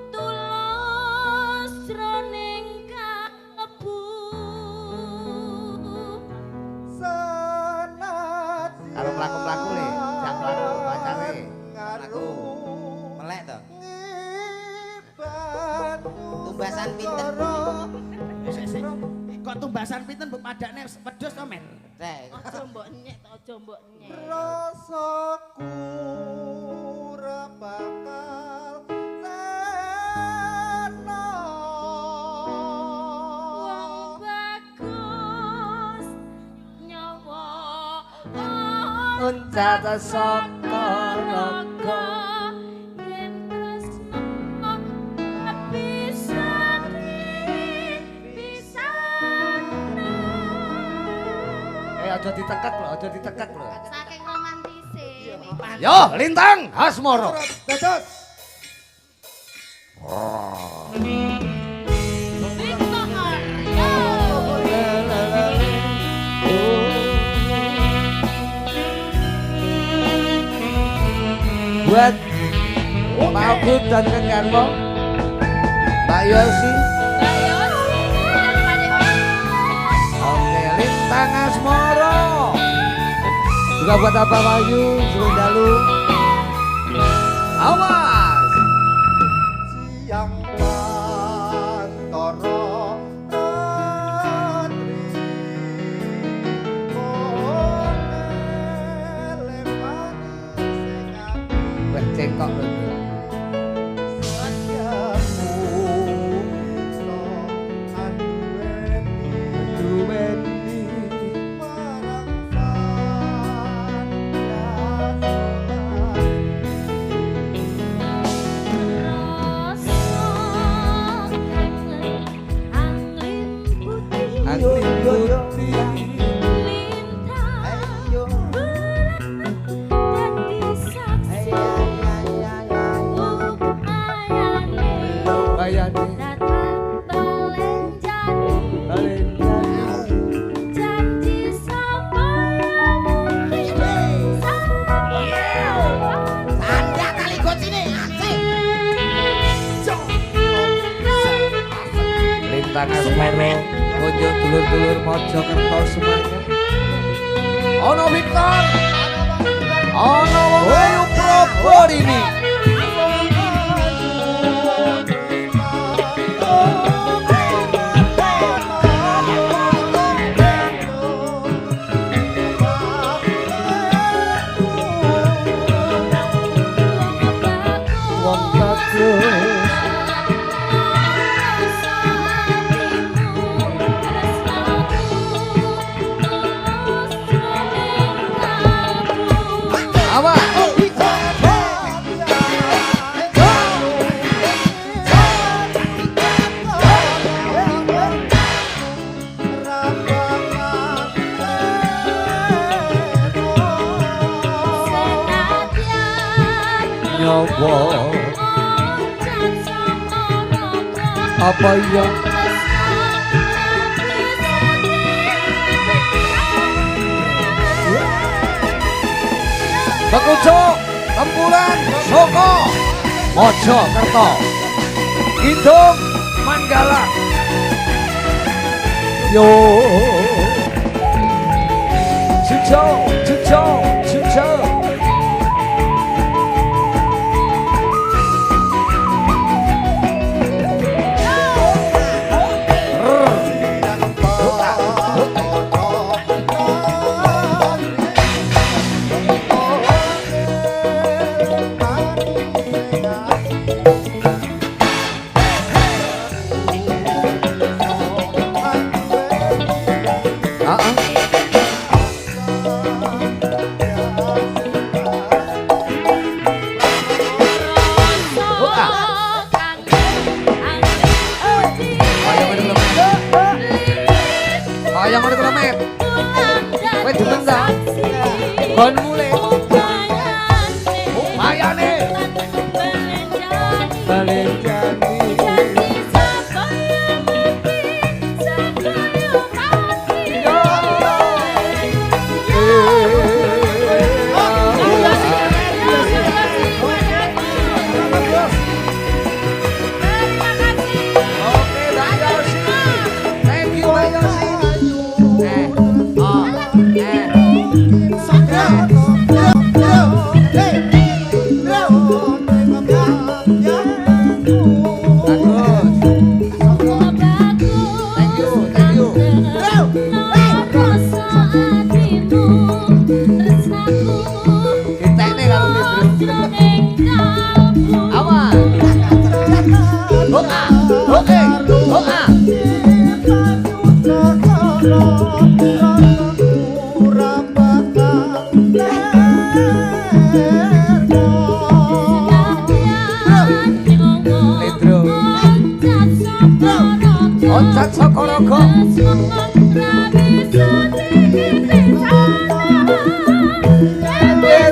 tulus jroning kalbu. Sanadyan Karo mlaku-mlaku le, jak mlaku pacare. Aku melek to. Ngiban Tumbasan pinten? Sik. Kok tumbasan pinten mbok padakne wedhus to Met? Rek. Aja mbok nyek, aja mbok nyek. rasaku ora bakal sena. Wong bagus nyawa Uncat saka raga. yen tresno pisane. Aja ditekek lho. Saking romantise. Yo, lintang Asmoro. Dados. Victor. Buat Pak Ogut dan rekan Garmo Mbak Yosi. Mbak Yosi. Oke, Lintang Asmoro. Juga buat Abah Wahyu, Dalu. Awas. Siang Bantoro Andri Konele manis sing ati Wah, cekok lho. Sayamu iso anduweni marang Angling putih. Bayane. Tanda kali gocine asik. Lintang Asmoro. Kunjuk dulur-dulur Mojokerto semuanya. Ono Victor. Ono Wayu Proborini. Wong bagus. Apa? Nyowo. Apa ya? Bekuco, Tempuran, Soko, Mojokerto, Kidung, Manggala. Yo. Cuco, cuco, cuco. Yang ada kelemet, wes demen dah. Kon mulai, bayane, Balenjani. Oncat Sokorogo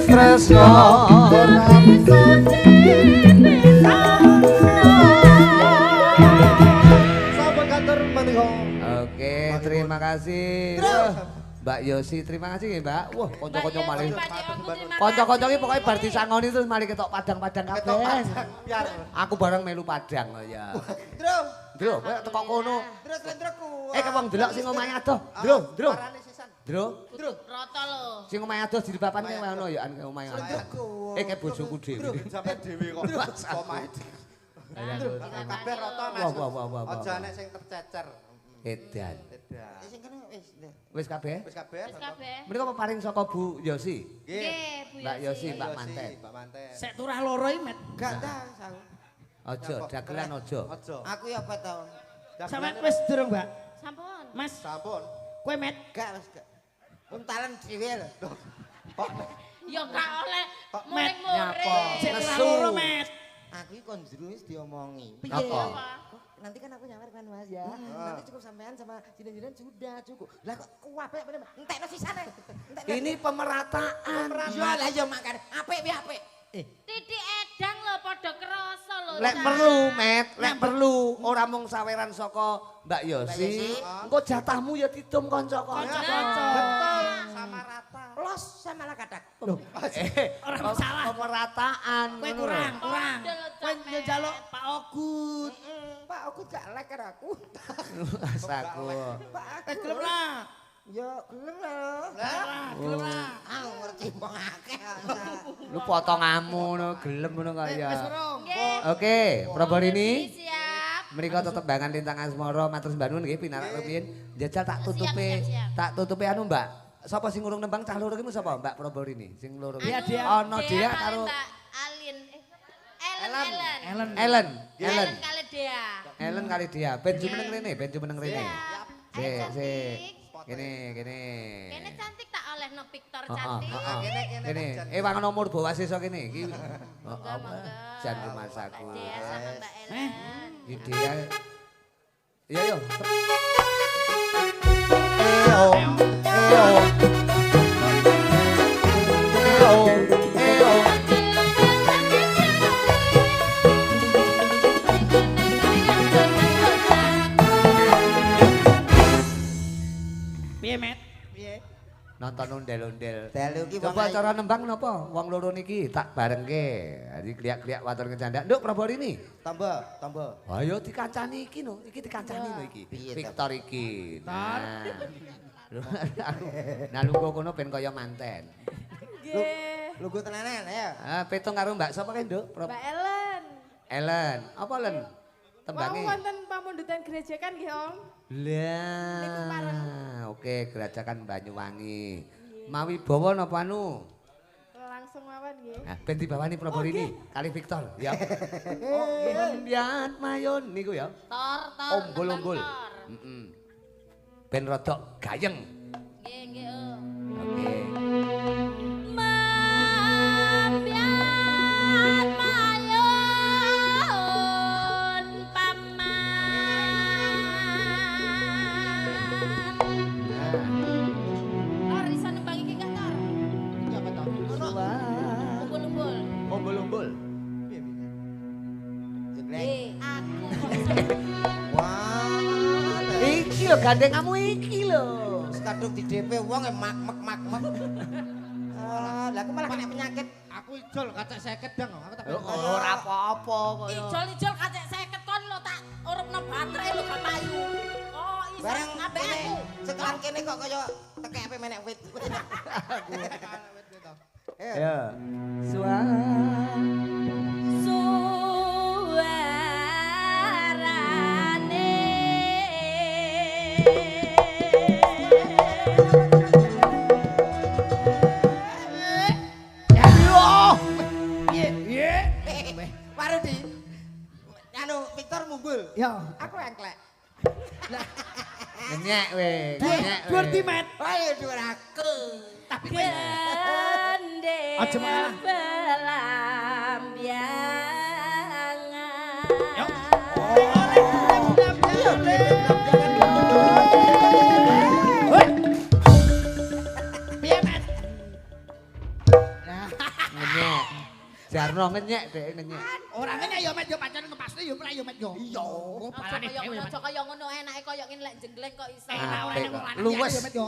Tresno Oke, terima kasih. Mbak Yosi, terima kasih nggih, Mbak. Wah, kanca-kanca Mbak malih. Yosi, Pak Dik, aku terima Kanca-kanca iki kasih. pokoke bar disangoni terus malih ketok padang-padang Ketok kabeh. padang, biar. Aku bareng melu padang kok ya. Dro, Dro, kowe teko kono. terus lentroku. Ke wong delok sing omahe adoh. Dro, Dro. Parane sisan. Dro, Roto lho. sing omahe adoh diribapan kene ngono ya omahe adoh. Lentroku. Ke bojoku dhewe. Sampai dhewe kok. Omahe. Kabeh rata Mas. Wah. Aja nek sing tercecer. Edan. Edan. Sing kene wis. Wis kabeh? Wis kabeh. Wis kabeh. Menika peparing saka Bu Yosi. Nggih, Bu Mbak Yosi, Mbak Yosi, Manten. Mbak Manten. Sek turah loro iki, Met. Gak tahu aku. Aja, dagelan aja. Aja. Aku ya apa tau. Sampeyan wis durung, Mbak? Sampun. Mas, Sampun. kowe Met. Gak wis gak. Untalan dhewe lho. Kok Ya gak oleh nyapa? muring-muring. Sek turah Nesu. loro, Met. Aku iki kon jero wis diomongi. Apa? Apa? Nanti kan aku nyamar kan Mas ya. Nanti cukup sampean sama jiran-jiran sudah cukup. Lah kok kuwape bener. Entekno sisane. Entekno. Ini pemerataan. Ya lah ya makan. Apik piye apik. Titik edang lho padha krasa lho. Lek Cak. perlu, Met, lek perlu ora mung saweran saka Mbak Yosi, engko jatahmu ya didum kanca-kanca. betul sama rata. Los sama lah kadak. Ora masalah. Pemerataan. Kowe ngono lho. kurang. Padha lho, Kowe Cak, yo njaluk Pak Ogut. Pak aku gak lek karo aku. Asaku. Pak aku. Gelem lah. Ya gelem lho. Gelem lah. Aku ngerti wong akeh. Lu potonganmu ngono gelem ngono kaya. Wis urung. Nggih. Oke, Prabarini. Siap. Menika tetep bangan lintang asmara matur sembah nuwun nggih pinarak rumiyin. Jajal tak tutupi. siap. Tak tutupi anu, Mbak. Sapa sing urung nembang cah loro ki sapa, Mbak Prabarini? Sing loro ki. Iya, Dea. Ana Dea karo Mbak Alin. Ellen. Ellen. Ellen kali Dea. Ellen kali dia. Ben jumeneng rene, ben jumeneng rene. Siap. Sik, Ayo, sik. cantik. Kene. Kene cantik tak olehno Victor Heeh, cantik. heeh. Kene, wangun nomor bawa sisa kene iki. Monggo, monggo. Jan rumah saku. Mbak Dea sama Mbak Ellen. Iki dia. Iya yo. Piye, Met? Piye? Nonton ondel-ondel. Dalu ki wong Coba cara nembang napa? Wong loro niki tak barengke. Jadi kliak-kliak watur kecandak. Nduk Prabarini. tambah. Ayo dikancani iki no, iki dikancani no iki. Piye, Victor iki. Nah. Nah lungguh kono ben kaya manten. Nggih. Lugu tenanan ya. Ah, petung karo Mbak sapa kae, Nduk? Mbak Ellen. Ellen. Apa Ellen? Wau Tembange. wonten pamundutan gereja kan nggih, Om? Niku pareng. Lah. Oke, gerajakan Banyuwangi. Mawi bawa napa anu? Langsung mawon nggih. Nah, ben dibawani Prabarini kali Victor, ya. Lihat mayon niku ya. Tor. Ombol-ombol. Tor. Heeh. Ben rodok gayeng. Nggih, nggih. Oh. Oke. Mambian mayun paman. Nah, Tor iso nembang iki gak Tor? Apa to? Umbul-umbul. ombol-ombol. Eh, aku kok Wah. Iki lho gandeng kamu iki lho. Kadung di DP wong mak. Lah aku malah kena penyakit. Aku ijol kacek 50 dang. Aku tak Ora apa-apa kaya. ijol-ijol kacek 50 kon lho tak urupno baterai lho gak payu. Oh, iso Bareng ambek kene aku. sekelan kene kok kaya tekek ape menek wit. Ya. Suara Suarane Piye? Parudi. Anu Victor mumbul. Yo. Aku engklek. Nyek we, nyek we. Dhuwur di, Met. Ayo dhuwur aku. Tapi gende Aja mengalah. belambiangan. Yo. Hoi. Piye, Met? Nyek. Darno ngenyek dhek ngenyek. Ora ngene ya Met yo pancen ngepasne yo ora yo Met yo. Iya. Balane dhewe. Aja kaya ngono enake kaya ngene lek jengleng kok iso. Ora ning lanang Luwes. yo Met yo.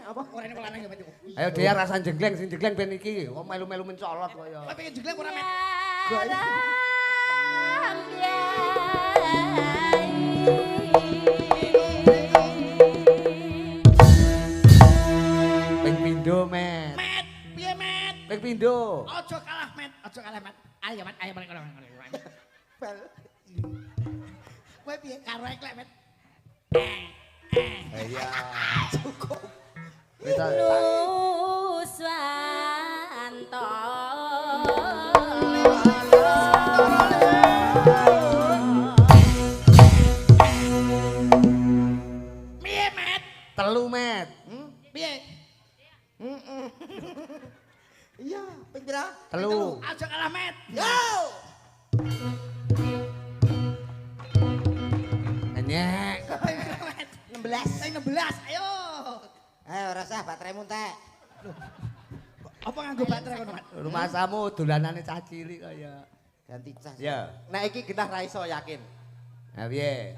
Apa? Ora ning lanang yo Met yo. Ayo dia rasa jengleng sing jengleng ben iki kok melu-melu mencolot kok ya. Kowe pengen jengleng ora Met? Ping pindho, Met. Met, piye Met? Ping pindho. Aja kalah Met, aja kalah Met. Ayo Met, ayo balik kono. Bal. Kowe piye karo eklek Met? Iya. Cukup. Kita Nuswanto Piye Met? telu, Met. Piye? Iya, ping pira? Telu. Aja kalah Met. Yo! Ngenyek. 16. Sing 16, ayo. Ayo rasa bateraimu entek. Apa nganggo baterai kono Met? Rumah samu dolanane cah cilik kaya. Ganti cas. Ya. Nek iki genah ra iso yakin. Nah, piye?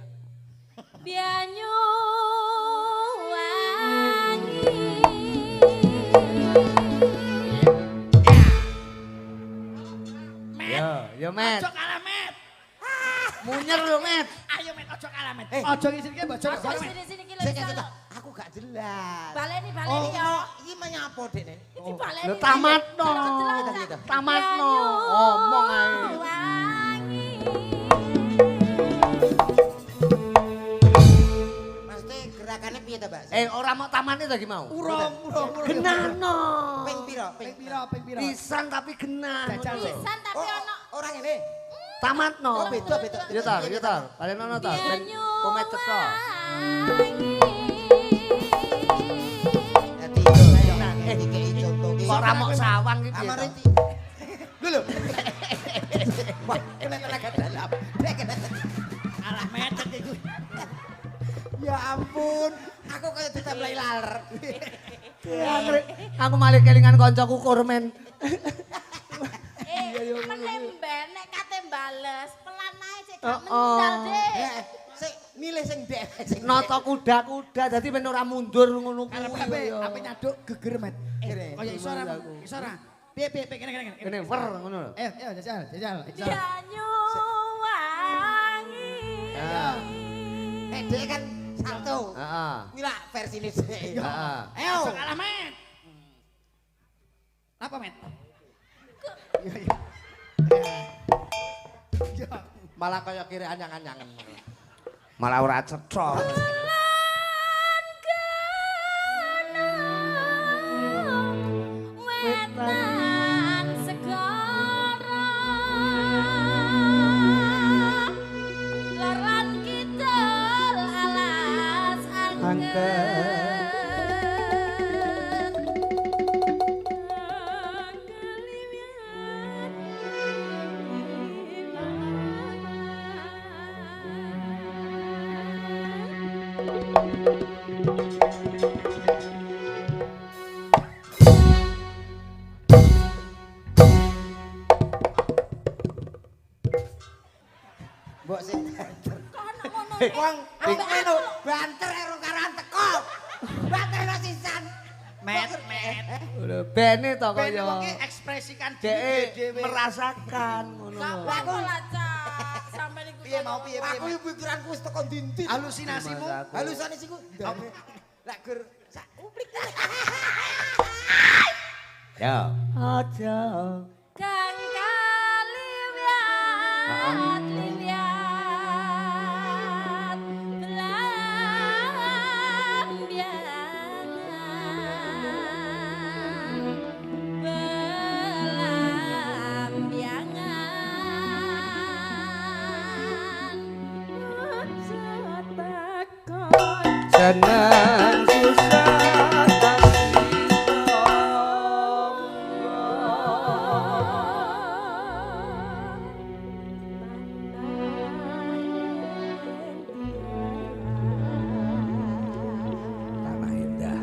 Bianyu wangi Yo, Met. Aja kalah Met. Munyer lho, Met. Ayo Met, aja kalah Met. Aja ngisirke bojone Aja kono Met. sini-sini ki Sik lho. kita. Aku gak jelas. Baleni Oh, ya. iki menyapa dekne? Iki baleni. Lho tamatno. Kita. Tamatno. Omong ae. Wangi. Maksudnya gerakannya piye ta, Mbak? Ora mau tamane to iki mau. Urung. Genahno. Ping pira? Ping pira, ping pira. Pisan tapi genah. Jajal sih. Pisan tapi ono Ora ngene. Tamatno. Oh, beda. Yo tar. Balen ono ta. Ben komet cetha. Dadi iki contoh iki. Kok ora mok sawang iki piye? Amare to? iki. Lho. Wah, kena tenaga dalam. Kalah Met iku. Ya ampun, aku kayak ditempelai laler. Aku malah kelingan koncoku kurmen. Menemben nek kate bales, pelan ae sik Oh, gak mental, Dik. Sik milih sing dek sing Noto kuda-kuda dadi ben ora mundur ngono Karep kuwi. ape nyaduk geger Met. Kene. Kaya iso ora? Iso ora? Piye kene. Kene wer ngono lho. Ayo jajal. Bianyu wangi. Ya. Dek kan satu. Heeh. Ini lah versi ini sih. Heeh. Ayo kalah Met. Apa Met? Malah kaya kiri anyang-anyangan. Malah ora cetha. Wetan segara Laran kidul alas angker Mbok sing kono ngono wong ambek anu banter karo karan teko. Banter sisan. Met. Lho bene to Ben kaya wong ki ekspresikan dhek dhewe. merasakan ngono. Aku lah Cak sampeyan iku Piye mau piye Aku iki pikiranku wis teko ndi-ndi. halusinasimu. Halusinasiku ndane. Lek gur sak uplik. Ya. Aja. Kang kaliwat liwat belambiangan Senang susah tanah indah.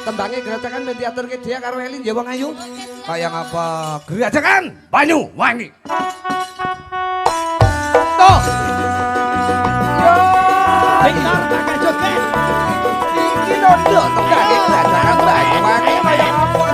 tembangnya gerajakan ben diaturke dia karo Elin ya wong ayu. Kayak ngapa? Gerajakan Banyu Wangi. Toh. Victor bakal joget. Iki londo tembangnya gerajakan Banyu Wangi kayak ngapa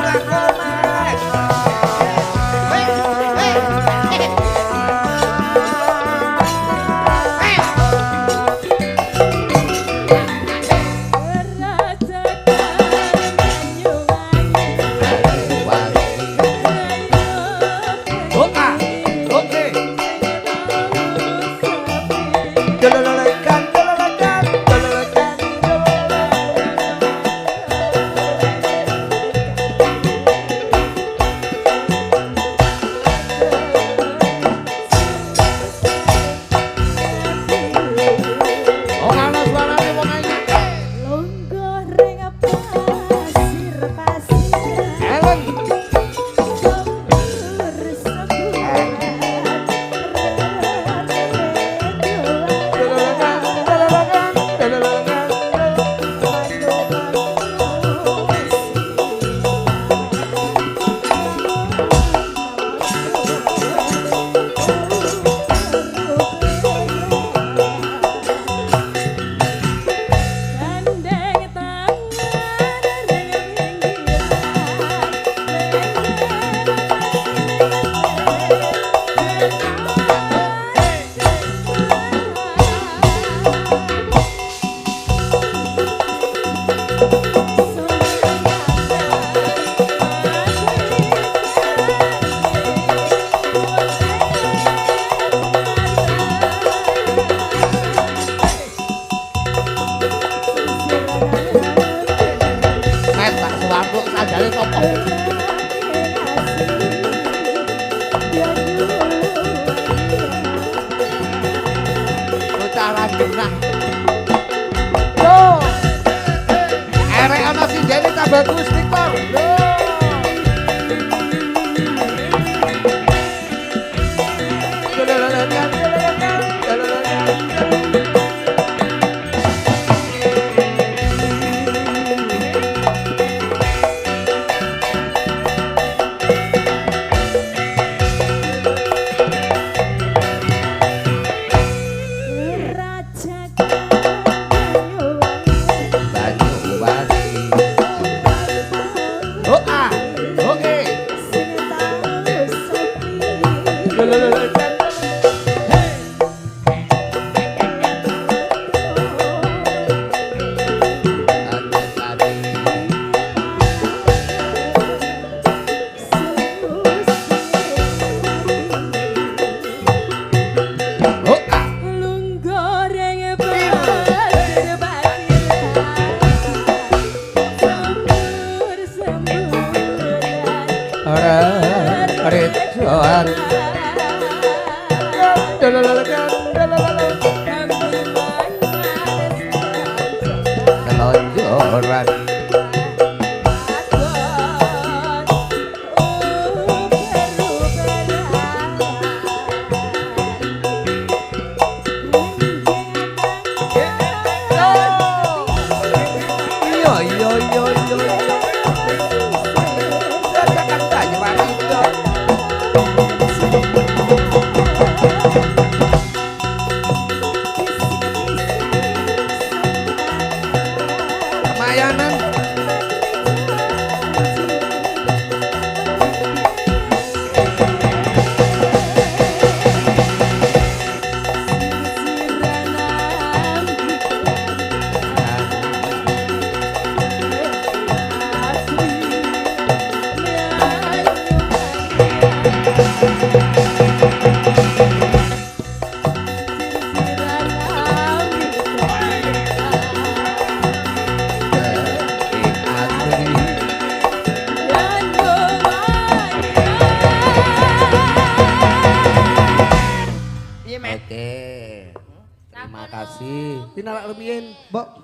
tak bagus Victor.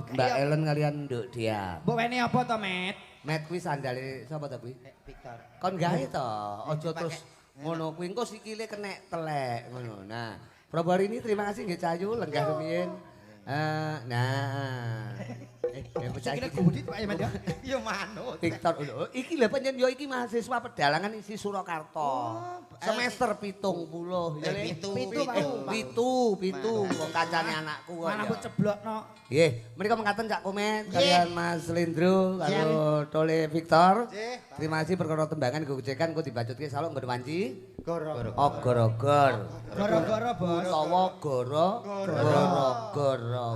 Mbak Ellen kalian nduk dia. Mbok wene apa to, Met? Met kuwi sandale sapa to kuwi? Victor. Kon gawe to, aja terus ngono kuwi engko sikile kenek telek ngono. Nah, Probari ini terima kasih nggih Cayu lenggah rumiyin. Nah. Bocah Kira iki gudi Pak Iman ya. Ya manut. Victor iki lho panjen yo iki mahasiswa pedalangan isi Surakarta. Semester 70 ya Le. Pitu wong kancane anakku kok. Mana mbok ceblokno. Nggih, menika mengkaten Cak Komet kalian Mas Lindro karo Tole Victor. Terima kasih perkara tembangan gojekan kok dibacutke salok nggon wanci. Goro. Ogor-ogor. Gara-gara bos. Utawa goro. Goro.